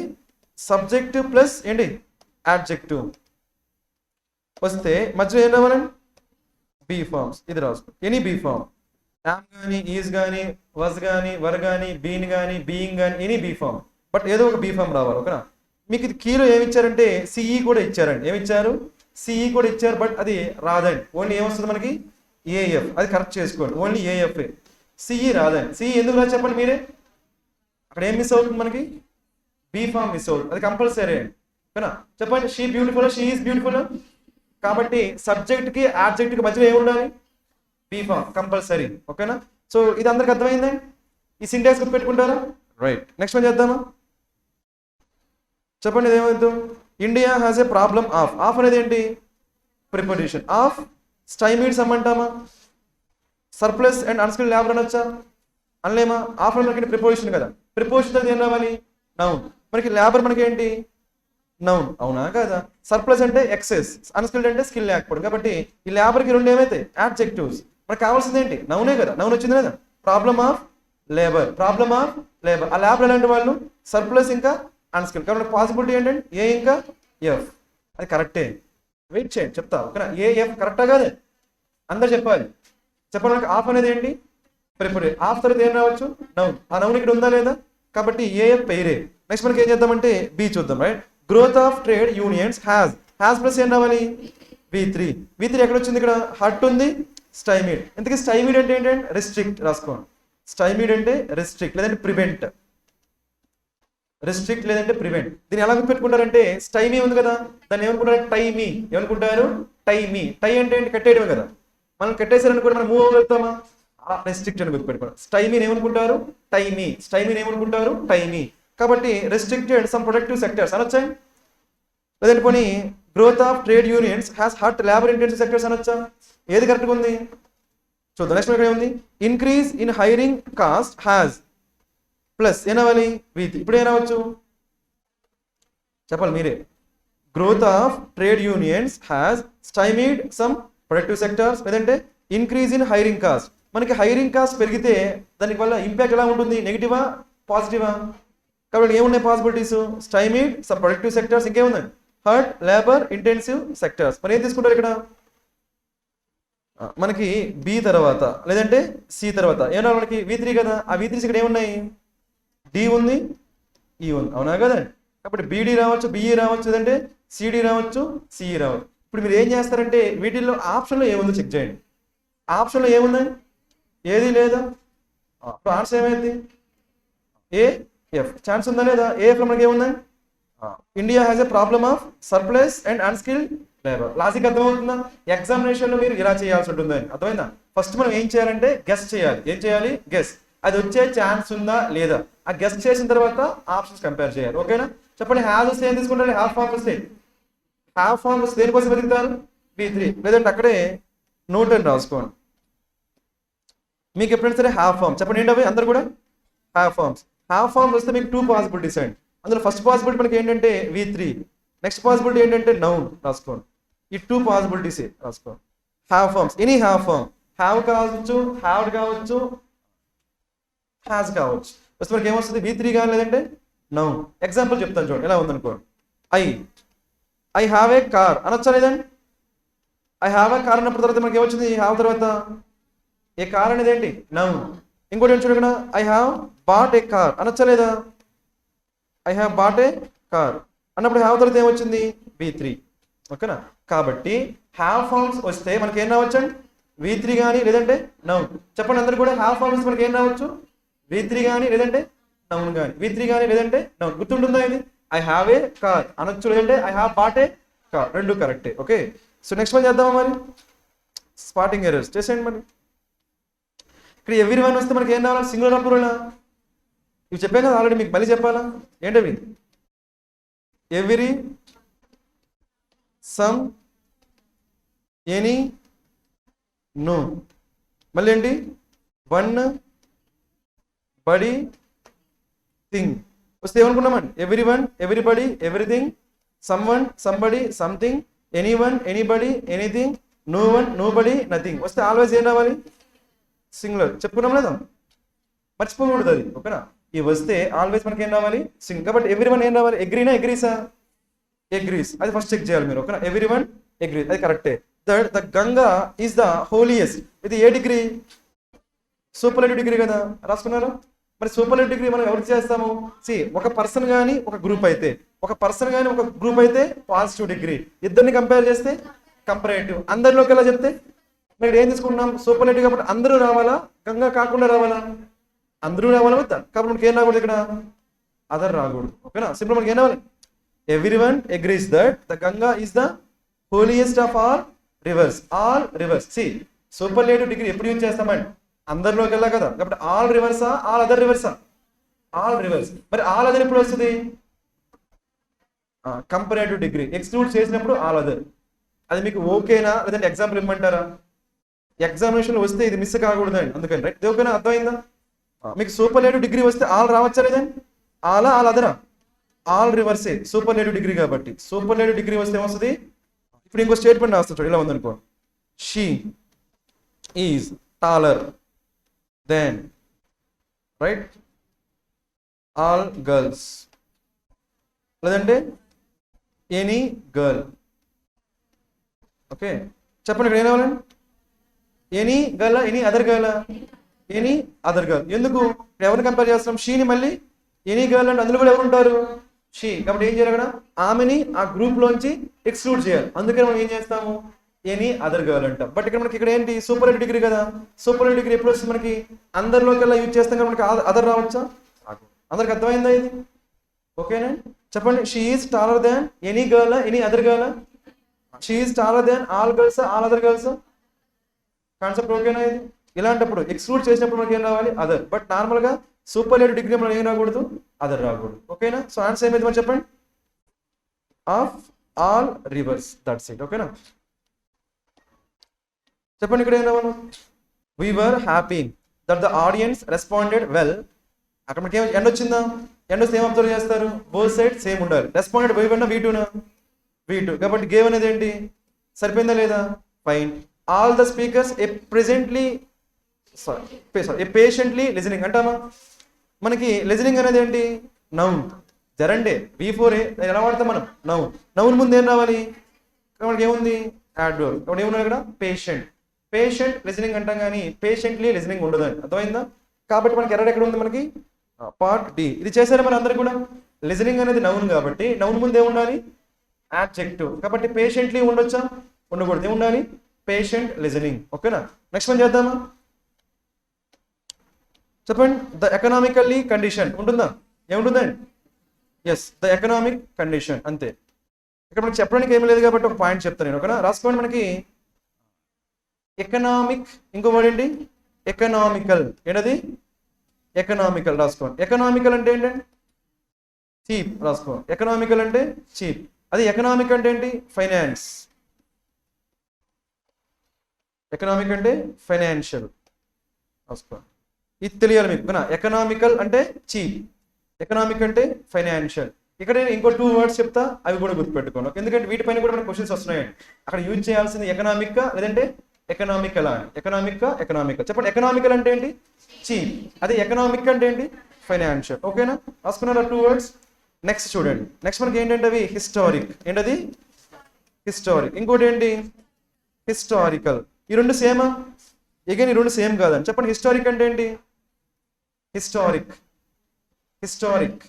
సబ్జెక్ట్ ప్లస్ ఏంటి? యాడ్జెక్టివ్ వస్తే మధ్యలో ఏం రావాలండి? Be forms. ఇది రాసుకో. ఎనీ బీ ఫార్మ్, యామ్ కానీ, ఈజ్ కానీ, వజ్ కానీ, వర్ కానీ, బీన్ కానీ, బీయింగ్ కానీ, ఎనీ బీ ఫార్మ్. బట్ ఏదో ఒక బీ ఫార్మ్ రావాలి. ఓకేనా? మీకు ఇది కీలో ఏమి ఇచ్చారంటే సిఈ కూడా ఇచ్చారండి. ఏమి ఇచ్చారు? సిఈ కూడా ఇచ్చారు. బట్ అది రాదండి. ఓన్లీ ఏమొస్తుంది మనకి? ఏఎఫ్. అది కరెక్ట్ చేసుకోండి. Only AF. సిఈ రాదండి. సిఈ ఎందుకు రాదు చెప్పండి మీరే? అక్కడ ఏం మిస్ అవుతుంది మనకి? బీ ఫామ్ మిస్ అవుతుంది. అది కంపల్సరీ అండి. ఓకేనా? చెప్పండి. She beautiful, she is beautiful. కాబట్టి సబ్జెక్ట్ కి ఆబ్జెక్ట్ కి మధ్యలో ఏమి ఉండాలి? Be form compulsory. ఓకేనా? సో ఇది అందరికి అర్థమైందండి? ఈ సింటాక్స్ గుర్తు పెట్టుకుంటారా? రైట్. నెక్స్ట్ వన్ చేద్దామా? చెప్పండి ఇదేమవుతుంది? India has a problem of. Of అనేది ఏంటి? ప్రిపోజిషన్. ఆఫ్ స్టైమీడ్ సమ్ అంటామా? సర్ప్లస్ అండ్ అన్స్కిల్డ్ లేబర్ అనొచ్చా? అనలేమా? ఆఫ్ మనకి ప్రిపోజిషన్ కదా. ప్రిపోజిషన్ అనేది ఏం రావాలి? నౌన్. మనకి లేబర్ మనకి ఏంటి? నౌన్. అవునా కదా? సర్ప్లస్ అంటే ఎక్సెస్, అన్స్కిల్డ్ అంటే స్కిల్ లేకపోవడం. కాబట్టి ఈ లేబర్కి రెండు ఏమైతే? యాడ్జెక్టివ్స్. మనకు కావాల్సింది ఏంటి? నౌనే కదా. నౌన్ వచ్చింది కదా. Problem of labour, problem of labour. ఆ లేబర్ ఎలాంటి వాళ్ళు? సర్ప్లస్ ఇంకా అన్స్కిల్డ్. కాబట్టి పాసిబిలిటీ ఏంటంటే ఏ ఇంకా ఎఫ్. అది కరెక్టే. వెయిట్ చేయండి చెప్తా. ఓకేనా? ఏఎఫ్ కరెక్టా కాదే? అందరు చెప్పాలి. చెప్పండి. మనకి ఆఫ్ అనేది ఏంటి? ప్రిపోజిషన్. ఆఫ్ తర్వాత ఏం రావచ్చు? నౌన్. ఆ నౌన్ ఇక్కడ ఉందా లేదా? కాబట్టి ఏఎఫ్ పెయిరే. నెక్స్ట్ మనకి ఏం చేద్దామంటే బి చూద్దాం. Right. Growth of trade unions has. Has plus ఏం రావాలి? V3. V3 ఎక్కడ వచ్చింది? ఇక్కడ హట్ ఉంది, స్టైమీడ్. ఇంతకీ స్టైమీడ్ అంటే ఏంటంటే రెస్ట్రిక్ట్. రాసుకోండి. స్టైమీడ్ అంటే రెస్ట్రిక్ట్ లేదంటే ప్రివెంట్. రెస్ట్రిక్ట్ లేదంటే ప్రివెంట్. దీన్ని ఎలా గుర్తుపెట్టుకుంటారంటే స్టైమీ ఉంది కదా, దాన్ని ఏమనుకుంటారు? టైమీ. ఏమనుకుంటారు? టైమీ. టై అంటే ఏంటి? కట్టేయడం కదా. మనం కట్టేసారనుకోండి మనం మూవ్ అవ్వగలుగుతామా? రెస్ట్రిక్ట్ అని గుర్తుపెట్టుకోండి. స్టైమీని ఏమనుకుంటారు? టైమీ. స్టైమీని ఏమనుకుంటారు? టైమీ. కాబట్టి రెస్ట్రిక్టెడ్ సమ్ ప్రొడక్టివ్ సెక్టర్స్ అనొచ్చా? లేదంటే పోనీ growth of trade unions has hurt labour intensive sectors అనొచ్చా? ఏది కరెక్ట్గా ఉంది చూద్దాం. నెక్స్ట్ ఇక్కడ ఏముంది? Increase in hiring cost has plus ఏనవాలి? విత్. ఇప్పుడు ఏనవచ్చు చెప్పాలి మీరే. Growth of trade unions has stymied some productive sectors, లేదంటే ఇంక్రీజ్ ఇన్ హైరింగ్ కాస్ట్. మనకి హైరింగ్ కాస్ట్ పెరిగితే దానికి వల్ల ఇంపాక్ట్ ఎలా ఉంటుంది? నెగిటివా పాజిటివా? కాబట్టి ఏమున్నాయి పాసిబిలిటీస్? స్టైమీడ్ సమ్ ప్రొడక్టివ్ సెక్టర్స్, ఇంకేముందండి? Hurt labour intensive sectors. మరి ఏం తీసుకుంటారు ఇక్కడ? మనకి బి తర్వాత లేదంటే సి తర్వాత ఏమన్నా మనకి V3 కదా. ఆ V3 ఇక్కడ ఏమున్నాయి? డి ఉంది, ఈ ఉంది. అవునా కదా? కాబట్టి బీడీ రావచ్చు, బిఈ రావచ్చు, లేదంటే సిడి రావచ్చు, సిఈ రావచ్చు. ఇప్పుడు మీరు ఏం చేస్తారంటే వీటిల్లో ఆప్షన్లో ఏముందో చెక్ చేయండి. ఆప్షన్లో ఏముందండి? ఏది లేదా? ఇప్పుడు ఆన్సర్ ఏమైంది? ఏఎఫ్. ఛాన్స్ ఉందా లేదా? ఏఎఫ్లో మనకి ఏముందండి? India has a problem of surplus and unskilled labour. Logic అర్థమవుతుందా? ఎగ్జామినేషన్ లో మీరు ఇలా చేయాల్సి ఉంటుందని అర్థమైందా? ఫస్ట్ మనం ఏం చేయాలంటే గెస్ చేయాలి. ఏం చేయాలి? గెస్. అది వచ్చే ఛాన్స్ ఉందా లేదా ఆ గెస్ చేసిన తర్వాత ఆప్షన్స్ కంపేర్ చేయాలి. ఓకేనా? చెప్పండి. హ్యావ్ వస్తే ఏం తీసుకుంటారు? హ్యావ్ ఫామ్ వస్తే హ్యావ్ ఫామ్ వస్తే దేనికోసం వెతుకుతారు? V3. లేదంటే అక్కడే నోట్ అని రాసుకోండి. మీకు ఎప్పుడైనా సరే హ్యావ్ ఫామ్ చెప్పండి ఏంటవి అందరు కూడా హ్యావ్ ఫామ్స్. హ్యావ్ ఫామ్స్ వస్తే మీకు 2 పాసిబిలిటీస్ అండి. అందులో ఫస్ట్ పాసిబిలిటీ మనకి ఏంటంటే V3, నెక్స్ట్ పాసిబిలిటీ ఏంటంటే నౌన్ రాసుకోండి. ఈ 2 పాసిబిలిటీస్ రాసుకోండి. Have forms any have form, have కావచ్చు, హ్యావ్ కావచ్చు, హ్యాస్ కావచ్చు. ఫస్ట్ మనకి ఏమొస్తుంది? V3 కానీ లేదంటే నౌన్. ఎగ్జాంపుల్ చెప్తాను చూడండి ఎలా ఉందనుకోండి. ఐ హ్యావ్ ఏ కార్ అనొచ్చా లేదండి? ఐ హ్యావ్ ఏ కార్ అన్నప్పుడు తర్వాత మనకి ఏమొచ్చింది? హ్యావ్ తర్వాత ఏ కార్ అనేది ఏంటి? నౌన్. ఇంకోటి ఏం చూడకుండా I have bought a car అనొచ్చా లేదా? I have bought a car అన్నప్పుడు హ్యావ్ తర్వాత ఏమొచ్చింది? V3. ఓకేనా? కాబట్టి హ్యావ్ ఫార్మ్స్ వస్తే మనకి ఏం రావచ్చండి? V3 కానీ లేదంటే నౌన్. చెప్పండి అందరు కూడా హ్యావ్ ఫార్మ్స్ మనకి ఏం రావచ్చు? V3 కానీ లేదంటే నౌన్ కానీ. V3 కానీ లేదంటే నౌన్. గుర్తుంటుందా ఇది? ఐ హ్యావ్ ఏ కార్ అనొచ్చు, లేదంటే I have bought a car. రెండు కరెక్టే. ఓకే. సో నెక్స్ట్ వన్ చేద్దామా మరి? స్పాటింగ్ ఎర్రర్స్ చేసేయండి మరి. ఇక్కడ ఎవ్రీ వన్ వస్తే మనకి ఏం రావాలి? Singular plural. ఇవి చెప్పాను కదా ఆల్రెడీ, మీకు మళ్ళీ చెప్పాలా? ఏంటవి? Every, some, any, no. మళ్ళీ ఏంటి? One, body, thing. వస్తే ఏమనుకున్నామండి? Everyone, everybody, everything, someone, somebody, something, anyone, anybody, anything, no one, nobody, nothing. వస్తే ఆల్వేస్ ఏం రావాలి? సింగులర్. చెప్పుకున్నాం లేదా? మర్చిపోకూడదు అది. ఓకేనా? ఇవి వస్తే ఆల్వేస్ మనకి ఏం రావాలి? సింగ్. కాబట్టి ఎవ్రీ వన్ ఏం రావాలి? ఎగ్రీనా ఎగ్రీసా? ఎగ్రీస్. అది ఫస్ట్ చెక్ చేయాలి మీరు. ఓకేనా? ఎవ్రీ వన్ ఎగ్రీస్, అది కరెక్టే. Third, the Ganga is the holiest. ఇది ఏ డిగ్రీ? సూపర్లేటివ్ డిగ్రీ కదా, రాసుకున్నారు. మరి సూపర్లేటివ్ డిగ్రీ మనం ఎవరికి చేస్తాము? ఒక పర్సన్ కానీ ఒక గ్రూప్ అయితే, ఒక పర్సన్ కానీ ఒక గ్రూప్ అయితే పాజిటివ్ డిగ్రీ. ఇద్దరిని కంపేర్ చేస్తే కంపరేటివ్. అందరిలోకి ఎలా చెప్తే మరి ఏం తీసుకుంటున్నాం? సూపర్లేటివ్ కాబట్టి అందరూ రావాలా, గంగా కాకుండా రావాలా? అందరూ రావాలా వద్దా? కాబట్టి మనకి ఏం రాకూడదు ఇక్కడ? అదర్ రాకూడదు. ఓకేనా? సింపుల్ మనకి ఏం రావాలి? Everyone agrees that the Ganga is the holiest of all rivers. All rivers. Superlative degree ఎప్పుడు యూజ్ చేస్తామండి? అందరిలోకి వెళ్ళా కదా. కాబట్టి ఆల్ రివర్సా, ఆల్ అదర్ రివర్సా? All rivers. మరి ఆల్ అదర్ ఎప్పుడు వస్తుంది? కంపరేటివ్ డిగ్రీ ఎక్స్క్లూడ్ చేసినప్పుడు ఆల్ అదర్. అది మీకు ఓకేనా లేదంటే ఎగ్జాంపుల్ ఇమ్మంటారా? ఎగ్జామినేషన్ వస్తే ఇది మిస్ కాకూడదండి, అందుకని రైట్. ఓకేనా? అర్థమైందా? మీకు సూపర్లేటివ్ డిగ్రీ వస్తే ఆల్ రావచ్చా లేదండి? ఆలా, ఆల్ అదరా? ఆల్ రివర్సే సూపర్లేటివ్ డిగ్రీ కాబట్టి. సూపర్లేటివ్ డిగ్రీ వస్తే ఏమొస్తుంది? ఇప్పుడు ఇంకో స్టేట్మెంట్ రాస్తాడు ఇలా ఉందనుకో. She is taller than right all girls, లేదంటే ఎనీ గర్ల్. ఓకే, చెప్పండి ఇక్కడ ఏం కావాలండి? Any girl, any other girl? Any other girl. ఎందుకు? ఎవరిని కంపేర్ చేస్తున్నాం? షీని మళ్ళీ ఎనీ గర్ల్ అంటే అందులో కూడా ఎవరు ఉంటారు? షీ. కాబట్టి ఏం చేయాలి? అక్కడ ఆమెని ఆ గ్రూప్ లోంచి ఎక్స్క్లూడ్ చేయాలి. అందుకని మనం ఏం చేస్తాము? ఎనీ అదర్ గర్ల్ అంటాం. బట్ ఇక్కడ మనకి ఇక్కడ ఏంటి? సూపర్లేటివ్ డిగ్రీ కదా. సూపర్లేటివ్ డిగ్రీ ఎప్పుడు వస్తుంది మనకి? అందరిలోకి ఎలా యూజ్ చేస్తాం కదా, మనకి అదర్ రావచ్చా? అందరికి అర్థమైందా ఇది? ఓకేనా? చెప్పండి. She is taller than any girl, any other girl? She is taller than all girls, all other girls. Concept ఓకేనా ఇది? ఇలాంటప్పుడు ఎక్స్క్లూడ్ చేసినప్పుడు మనకి ఏం రావాలి? అదర్. బట్ నార్మల్ గా సూపర్లేటివ్ డిగ్రీ మనం ఏం రాకూడదు? అదర్ రాకూడదు. ఓకేనా? సో ఆన్సర్ ఏమైంది మరి చెప్పండి? Of all rivers. That's it. ఓకేనా? చెప్పండి ఇక్కడ ఏం రావాలి? We were happy that the audience responded well. అక్కడ మనకి ఎండ్ వచ్చిందా? ఎండ్ వస్తే ఏం అబ్జర్వ్ చేస్తారు? బోత్ సైడ్ సేమ్ ఉండాలి. Responded V1 V2 V2. కాబట్టి గేవ్ అనేది ఏంటి? సరిపోయిందా లేదా? Fine. All the speakers a presently a patiently listening అంటామా? మనకి లిజనింగ్ అనేది ఏంటి? నౌన్. జరండే V4 ఎలా వాడతాం మనం? నౌన్. నౌన్ ముందు ఏం రావాలి? మనకి ఏముంది? యాడ్వర్బ్. కాబట్టి ఏమున్నాయి ఇక్కడ? పేషెంట్. పేషెంట్ లిజనింగ్ అంటాం కానీ పేషెంట్లీ లిజనింగ్ ఉండదండి. అర్థమైందా? కాబట్టి మనకి ఎర్రర్ ఎక్కడ ఉంది? మనకి పార్ట్ డి. ఇది చేశారా మరి అందరికి కూడా? లిజనింగ్ అనేది నౌన్ కాబట్టి నౌన్ ముందు ఏముండాలి? యాడ్జెక్టివ్. కాబట్టి పేషెంట్లీ ఉండొచ్చా? ఉండకూడదు. ఏముండాలి? Patient listening. ఓకేనా? నెక్స్ట్ వన్ చేద్దామా? చెప్పండి. ద ఎకనామికల్లీ కండిషన్ ఉంటుందా? ఏముంటుందండి? Yes, the economic condition. అంతే. ఇక్కడ మనకి చెప్పడానికి ఏమీ లేదు కాబట్టి ఒక పాయింట్ చెప్తాను నేను, ఓకేనా? రాసుకోండి. మనకి ఎకనామిక్, ఇంకో వర్డ్ ఏంటి? ఎకనామికల్. ఏంటది? ఎకనామికల్. రాసుకోండి. ఎకనామికల్ అంటే ఏంటండి? చీప్. రాసుకో. ఎకనామికల్ అంటే చీప్. అది ఎకనామిక్ అంటే ఏంటి? ఫైనాన్స్. ఎకనామిక్ అంటే ఫైనాన్షియల్. రాసుకో. ఇది తెలియాలి మీకు. ఎకనామికల్ అంటే చీప్, ఎకనామిక్ అంటే ఫైనాన్షియల్. ఇక్కడ నేను ఇంకో 2 వర్డ్స్ చెప్తా, అవి కూడా గుర్తుపెట్టుకోండి. ఎందుకంటే వీటిపైన కూడా మనకు క్వశ్చన్స్ వస్తున్నాయండి. అక్కడ యూజ్ చేయాల్సింది ఎకనామిక్ లేదంటే ఎకనామికల్ అని. ఎకనామికల్ చెప్పండి. ఎకనామికల్ అంటే ఏంటి? చీప్. అదే ఎకనామిక్ అంటే ఏంటి? ఫైనాన్షియల్. ఓకేనా? రాసుకున్నారా 2 వర్డ్స్? నెక్స్ట్ చూడండి. నెక్స్ట్ మనకి ఏంటంటే అవి హిస్టారిక్. ఏంటది? హిస్టారిక్. ఇంకోటి ఏంటి? హిస్టారికల్. ఈ రెండు సేమా? అగైన్ ఈ రెండు సేమ్ కాదండి. చెప్పండి. హిస్టారిక్ అంటే ఏంటి? Historic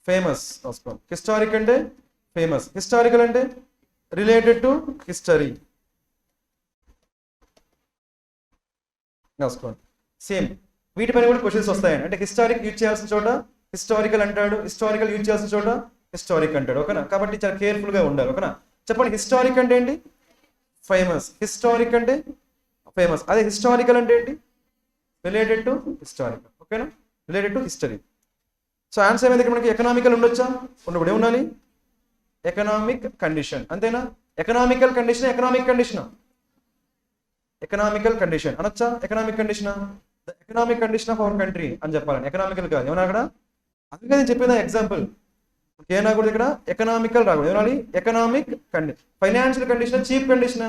famous. రాసుకోండి. హిస్టారిక్ అంటే ఫేమస్. హిస్టారికల్ అంటే రిలేటెడ్ టు హిస్టరీ. రాసుకోండి. సేమ్. వీటిపైన కూడా క్వశ్చన్స్ వస్తాయండి. అంటే హిస్టారిక్ యూజ్ చేయాల్సిన చోట హిస్టారికల్ అంటాడు, హిస్టారికల్ యూజ్ చేయాల్సిన చోట హిస్టారిక్ అంటాడు. ఓకేనా? కాబట్టి చాలా కేర్ఫుల్గా ఉండాలి. ఓకేనా? చెప్పండి. హిస్టారిక్ అంటే ఏంటి? ఫేమస్. హిస్టారిక్ అంటే ఫేమస్. అదే హిస్టారికల్ అంటే ఏంటి? Related to historical. ఓకేనా? Related to history. So answer ఏమైంది? మనకి ఎకనామికల్ ఉండొచ్చా? ఉండకూడదు. ఏముండాలి? Economic condition. అంతేనా? Economical condition, economic condition. Economical condition అనొచ్చా? Economic condition, the economic condition of our country అని చెప్పాలని. ఎకనామికల్ కాదు. ఏమన్నా అక్కడ? అందుకే నేను చెప్పేదా ఎగ్జాంపుల్. ఏనా కూడా ఇక్కడ ఎకనామికల్ రాకూడదు. ఏమనాలి? Economic condition. Financial condition, cheap condition,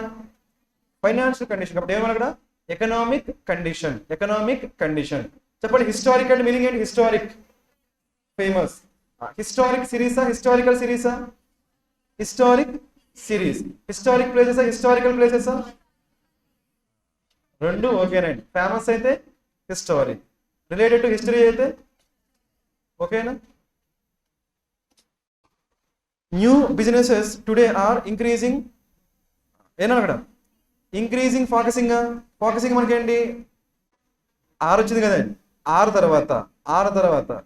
financial condition. కాబట్టి ఏమన్నా అక్కడ? Economic condition. Economic condition. చెప్పండి. హిస్టారిక్ అంటే మీనింగ్ ఏంటి? Historic famous. హిస్టారిక్ సిరీసా? హిస్టారికల్ సిరీసా? Historic series. హిస్టారిక్ ప్లేసెసా? హిస్టారికల్ ప్లేసెసా? రెండు ఓకేనండి. ఫేమస్ అయితే హిస్టారిక్, రిలేటెడ్ టు హిస్టరీ అయితే ఓకేనా? New businesses today are increasing. ఏనా అక్కడ? ఇంక్రీజింగ్. ఫోకసింగ్ మనకేంటి? ఆర్ వచ్చింది కదండి. ఆర్ తర్వాత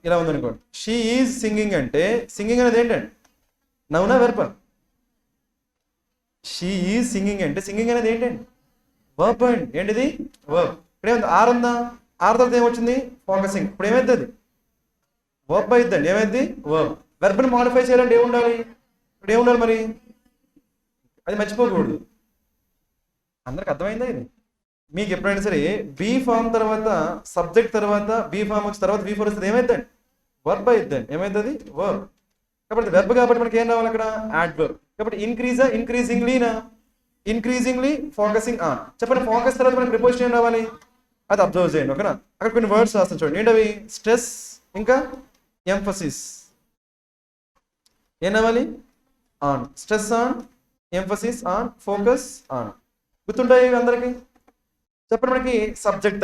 ఇలా ఉందనుకోండి. షీ ఈజ్ సింగింగ్ అంటే సింగింగ్ అనేది ఏంటండి? నౌనా వెర్బా? షీ ఈజ్ సింగింగ్ అంటే సింగింగ్ అనేది ఏంటండి? వర్బ్ అండి. ఏంటిది? వర్బ్. ఇప్పుడు ఏమైంది? ఆర్ ఉందా? ఆర్ తర్వాత ఏమొచ్చింది? ఫోకసింగ్. ఇప్పుడు ఏమైంది? అది వర్బ్ అయిద్దండి. ఏమైంది? వర్బ్. వెర్బ్ని మాడిఫై చేయాలంటే ఏముండాలి? ఇప్పుడు ఏముండాలి మరి? అది మర్చిపోకూడదు. అందరికి అర్థమైందా ఇది? మీకు ఎప్పుడైనా సరే బీ ఫామ్ తర్వాత సబ్జెక్ట్ తర్వాత బీ ఫామ్ వచ్చిన తర్వాత బీ ఫోర్ వస్తుంది, ఏమైందండి? వర్బ్ అయిద్దండి. ఏమైతుంది? వర్బ్. కాబట్టి వెర్బ్ కాబట్టి మనకి ఏం రావాలి అక్కడ? యాడ్వర్బ్. కాబట్టి ఇంక్రీజా, ఇంక్రీజింగ్లీనా? Increasingly focusing on. చెప్పండి. ఫోకస్ తర్వాత మనకి ప్రిపోజిషన్ ఏం రావాలి? అది అబ్జర్వ్ చేయండి. ఓకేనా? అక్కడ కొన్ని వర్డ్స్ రాస్తాను చూడండి. ఏంటవి? స్ట్రెస్, ఇంకా ఎంఫసిస్. ఏం రావాలి? On. Stress on, emphasis on, focus on. గుర్తుంటాయి అందరికి? చెప్పండి. మనకి సబ్జెక్ట్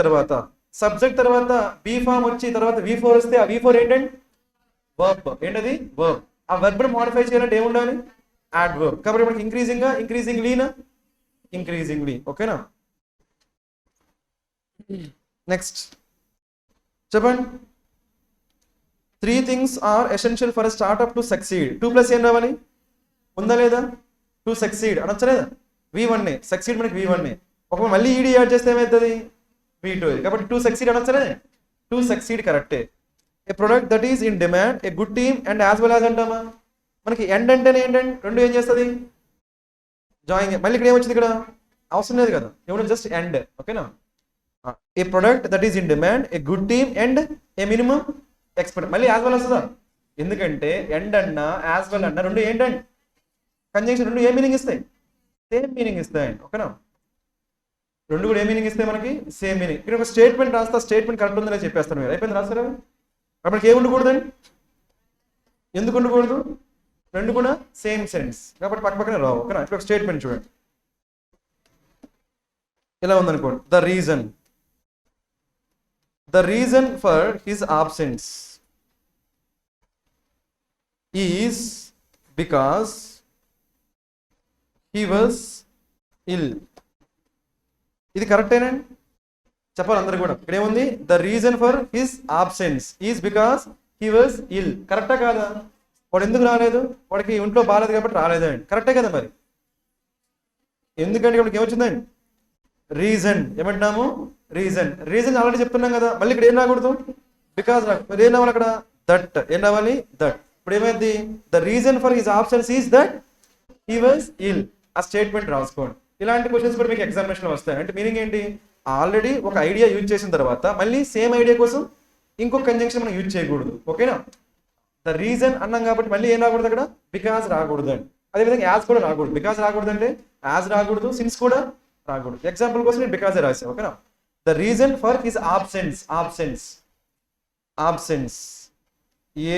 తర్వాత బీ ఫామ్ వచ్చి తర్వాత V4 వస్తే ఆ V4 ఏంటండి? వర్బ్. ఏంటది? వర్బ్. ఆ వర్బ్ని మోడిఫై చేయాలంటే ఏముండాలి? యాడ్వర్బ్. కాబట్టి మనకి ఇంక్రీజింగ్గా, ఇంక్రీజింగ్లీనా? ఇంక్రీజింగ్లీ. ఓకేనా? నెక్స్ట్ చెప్పండి. 3 things are essential for startup to succeed. 2+ ఏం రావాలి? ఉందా లేదా? To succeed అనొచ్చలేదా? V1 సక్సీడ్ మనకి V1. ఒకవేళ మళ్ళీ ఈడీ యాడ్ చేస్తే ఏమవుతుంది? V2. కాబట్టి టు సక్సీడ్ అనొచ్చలే? టు సక్సీడ్ కరెక్టే. A product that is in demand, a good team and as well as అంటామా? మనకి ఎండ్ అంటేనే ఏంటండి? రెండు ఏం చేస్తుంది? జాయిన్. మళ్ళీ ఇక్కడ ఏమొచ్చింది? ఇక్కడ అవసరం లేదు కదా. ఏమన్నా జస్ట్ ఎండ్. ఓకేనా? A product that is in demand, a good team and a minimum expect. మళ్ళీ యాజ్ వెల్ వస్తుందా? ఎందుకంటే ఎండ్ అన్నా యాజ్ వెల్ అన్నా రెండు ఏంటండి? కంజంక్షన్. రెండు ఏ మీనింగ్ ఇస్తాయి? సేమ్ మీనింగ్ ఇస్తాయండి. ఓకేనా? రెండు కూడా ఏ మీనింగ్ ఇస్తాయి? మనకి సేమ్ మీనింగ్. ఇక్కడ ఒక స్టేట్మెంట్ రాస్తా, స్టేట్మెంట్ కరెక్ట్ ఉందని చెప్పేస్తాను. మీరు అయిపోయింది రాస్తారా? మనకి ఏమి ఉండకూడదండి? ఎందుకు ఉండకూడదు? రెండు కూడా సేమ్ సెన్స్ కాబట్టి పక్కనే రావు. ఓకేనా? ఇప్పుడు ఒక స్టేట్మెంట్ చూడండి. ఇలా ఉందనుకోండి. The reason for his absence is because he was ill. ఇది కరెక్టేనండి? చెప్పాలి అందరు కూడా. ఇక్కడ ఏముంది? The reason for his absence is because he was ill. కరెక్టా కాదా? వాడు ఎందుకు రాలేదు? వాడికి ఇంట్లో బాగాలేదు కాబట్టి రాలేదండి. కరెక్టే కదా మరి? ఎందుకంటే ఇక్కడికి ఏమొచ్చిందండి? రీజన్. ఏమంటున్నాము? రీజన్. రీజన్ ఆల్రెడీ చెప్తున్నాం కదా, మళ్ళీ ఇక్కడ ఏం రాకూడదు? బికాజ్ రాకూడదు. ఏం రావాలి అక్కడ? దట్. ఏం రావాలి? దట్. ఇప్పుడు ఏమైంది? The reason for his absence is that he was ill. ఆ స్టేట్మెంట్ రాసుకోండి. ఇలాంటి క్వశ్చన్స్ కూడా మీకు ఎగ్జామినేషన్ వస్తాయి. అంటే మీనింగ్ ఏంటి? ఆల్రెడీ ఒక ఐడియా యూజ్ చేసిన తర్వాత మళ్ళీ సేమ్ ఐడియా కోసం ఇంకొక కంజంక్షన్ మనం యూజ్ చేయకూడదు. ఓకేనా? ద రీజన్ అన్నాం కాబట్టి మళ్ళీ ఏం రాకూడదు అక్కడ? బికాజ్ రాకూడదు అండి. అదేవిధంగా యాజ్ కూడా రాకూడదు. బికాజ్ రాకూడదు అంటే యాజ్ రాకూడదు, సిన్స్ కూడా రాకూడదు. ఎగ్జాంపుల్ కోసం నేను బికాజ్ రాశాను. ఓకేనా? The reason for his absence. Absence. Absence.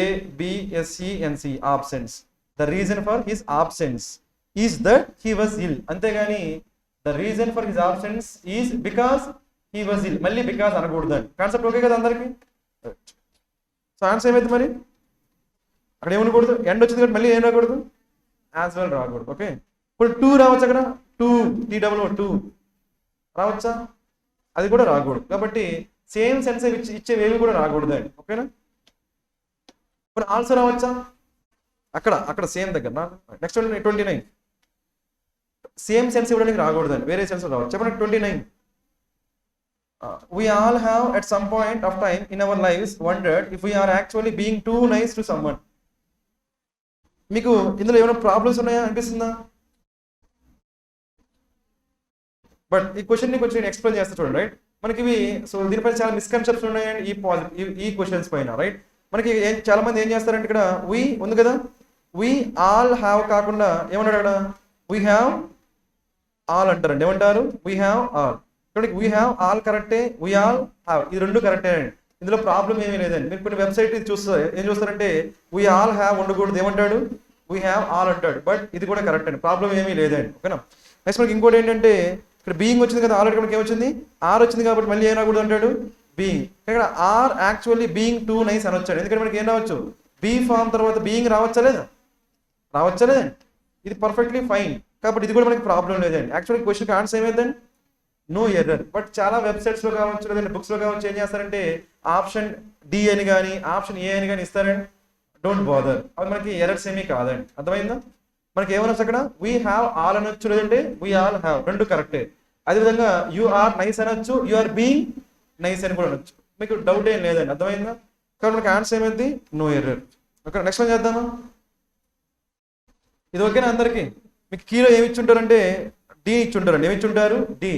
ABSENC. Absence. The reason for his absence is that he was ill. అంతేగాని the reason for his absence is because he was ill. మళ్ళీ because అనకూడదు అండి. Concept okay కదా అందరికి? So answer ఏమైంది మరి? అక్కడ ఏమనకూడదు? End వచ్చింది కాబట్టి మళ్ళీ ఏం రాకూడదు? యాజ్ వెల్ రాకూడదు. ఓకే, ఇప్పుడు 2 రావచ్చు అక్కడ. 2 రావచ్చా? అది కూడా రాకూడదు. కాబట్టి సేమ్ సెన్స్ ఇచ్చేవేవి కూడా రాకూడదు అండి. ఓకేనా? ఇప్పుడు ఆల్సో రావచ్చా? అక్కడ సేమ్ దగ్గర. నెక్స్ట్ 29. సేమ్ సెన్స్ ఇవ్వడానికి రాకూడదండి, వేరే సెన్స్ రావచ్చు. చెప్పండి 29. We all have at some point of time in our lives wondered if we are actually being too nice to someone. మీకు ఇందులో ఏమైనా ప్రాబ్లమ్స్ ఉన్నాయా అనిపిస్తుందా? బట్ ఈ క్వశ్చన్ ని కొంచెం ఎక్స్ప్లెయిన్ చేస్తా చూడండి. రైట్, మనకి ఇవి సో దీనిపైన చాలా మిస్కన్సెప్ట్స్ ఉన్నాయండి ఈ క్వశ్చన్స్ పైన. రైట్, మనకి చాలా మంది ఏం చేస్తారంటే ఇక్కడ వి ఉంది కదా, వి ఆల్ హ్యావ్ కాకుండా ఏమన్నాడు అక్కడ? వీ హ్యావ్ ఆల్ అంటారండి. ఏమంటారు? We have all. We have all కరెక్టే, వీ ఆల్ హ్యావ్, ఇది రెండు కరెక్టే అండి. ఇందులో ప్రాబ్లం ఏమీ లేదండి. మీరు కొన్ని వెబ్సైట్ చూస్తారు, ఏం చూస్తారంటే వీ ఆల్ హ్యావ్ ఉండకూడదు, ఏమంటాడు? వీ హ్యావ్ ఆల్ అంటాడు. బట్ ఇది కూడా కరెక్ట్ అండి, ప్రాబ్లం ఏమీ లేదండి. ఓకేనా? నెక్స్ట్ మనకి ఇంకోటి ఏంటంటే ఇక్కడ బీయింగ్ వచ్చింది కదా, ఆల్రెడీ మనకి ఏమొచ్చింది? ఆర్ వచ్చింది కాబట్టి మళ్ళీ ఏం రాకూడదు అంటాడు? బీయింగ్. ఇక్కడ are actually being too nice అని వచ్చాడు. ఎందుకంటే మనకి ఏం రావచ్చు? బీ ఫామ్ తర్వాత బీయింగ్ రావచ్చా లేదా? రావచ్చా లేదండి? ఇది పర్ఫెక్ట్లీ ఫైన్. కాబట్టి ఇది కూడా మనకి ప్రాబ్లం లేదండి. యాక్చువల్లీ క్వశ్చన్కి ఆన్సర్ ఏమైందండి? No error. బట్ చాలా వెబ్సైట్స్లో కావచ్చు, లేదంటే బుక్స్లో కావచ్చు, ఏం చేస్తారంటే ఆప్షన్ డి అని కానీ ఆప్షన్ ఏ అని కానీ ఇస్తారండి. డోంట్ బాదర్, అవి మనకి ఎర్రర్స్ ఏమీ కాదండి. అర్థమైందా? మనకి ఏమనొచ్చు అక్కడ? వీ హ్యావ్ ఆల్ అనొచ్చు, లేదంటే వీ ఆల్ హ్యావ్, రెండు కరెక్టే. అదేవిధంగా యూ ఆర్ నైస్ అనొచ్చు, యు ఆర్ బీయింగ్ నైస్ అని కూడా అనొచ్చు. మీకు డౌట్ ఏం లేదండి. అర్థమైందా? కాబట్టి మనకి ఆన్సర్ ఏమైంది? No error. Okay, next one చేద్దామా? ఇది ఓకేనా అందరికి? మీకు కీలో ఏమి ఇచ్చుంటారంటే డి ఇచ్చుంటారండి. ఏమి ఇచ్చుంటారు? డి.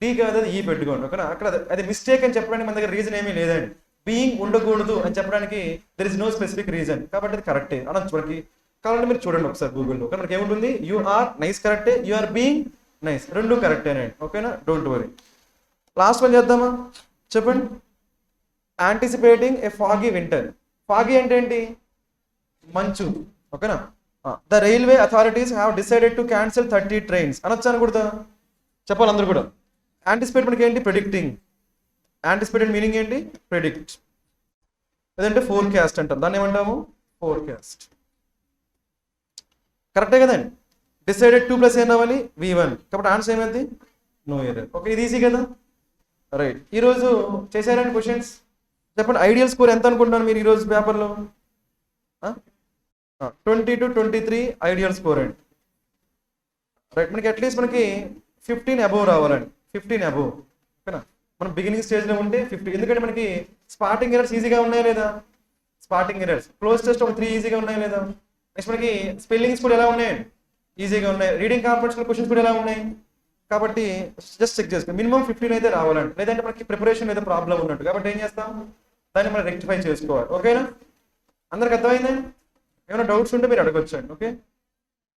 డి కాదు, అది ఈ పెట్టుకోండి. ఓకేనా? అక్కడ అది మిస్టేక్ అని చెప్పడానికి మన దగ్గర రీజన్ ఏమీ లేదండి. బీయింగ్ ఉండకూడదు అని చెప్పడానికి there is no specific reason. కాబట్టి అది కరెక్టే అనొచ్చు మనకి. కాబట్టి మీరు చూడండి ఒకసారి గూగుల్లో. ఓకే, మనకి ఏముంటుంది? యూ ఆర్ నైస్ కరెక్టే, యు ఆర్ బీయింగ్ నైస్, రెండు కరెక్టేనండి. ఓకేనా? Don't worry. లాస్ట్ వన్ చేద్దామా? చెప్పండి. యాంటిసిపేటింగ్ ఏ ఫాగీ వింటర్. ఫాగీ అంటే ఏంటి? మంచు. ఓకేనా? The railway authorities have decided to cancel 30 trains అనొచ్చా అనకూడదా? చెప్పాలి అందరూ కూడా. యాంటిసిపేట్ మనకి ఏంటి? ప్రెడిక్టింగ్. యాంటిసిపేటెడ్ మీనింగ్ ఏంటి? ప్రెడిక్ట్. లేదంటే ఫోర్కాస్ట్ అంటాం, దాన్ని ఏమంటాము? ఫోర్కాస్ట్. కరెక్టే కదండి? డిసైడెడ్ 2 + ఏం రావాలి? V1. కాబట్టి ఆన్సర్ ఏమైంది? No error. ఓకే, ఇది ఈజీ కదా? రైట్. ఈరోజు చేశారండి క్వశ్చన్స్. చెప్పండి, ఐడియల్ స్కోర్ ఎంత అనుకుంటున్నాను మీరు ఈరోజు పేపర్లో? 20 to 23 ఐడియల్ స్కోర్ అండి. రైట్, మనకి అట్లీస్ట్ మనకి 15 అబోవ్ రావాలండి. 15 అబోవ్. ఓకేనా? మనం బిగినింగ్ స్టేజ్లో ఉంటే 50. ఎందుకంటే మనకి స్పాటింగ్ ఎర్రర్స్ ఈజీగా ఉన్నాయా లేదా? Spotting errors. క్లోజ్ టెస్ట్ ఒక 3 ఈజీగా ఉన్నాయా లేదా? నెక్స్ట్ మనకి స్పెల్లింగ్స్ కూడా ఎలా ఉన్నాయండి? ఈజీగా ఉన్నాయి. రీడింగ్ కాంపిటీషన్ క్వశ్చన్స్ కూడా ఎలా ఉన్నాయి? కాబట్టి జస్ట్ చెక్ చేసుకోండి. మినిమం 15 అయితే రావాలండి. లేదంటే మనకి ప్రిపరేషన్ ఏదో ప్రాబ్లం ఉన్నట్టు. కాబట్టి ఏం చేస్తాం? దాన్ని మనం రెక్టిఫై చేసుకోవాలి. ఓకేనా? అందరికి అర్థమైందండి? ఏమైనా డౌట్స్ ఉంటే మీరు అడగొచ్చండి. ఓకే.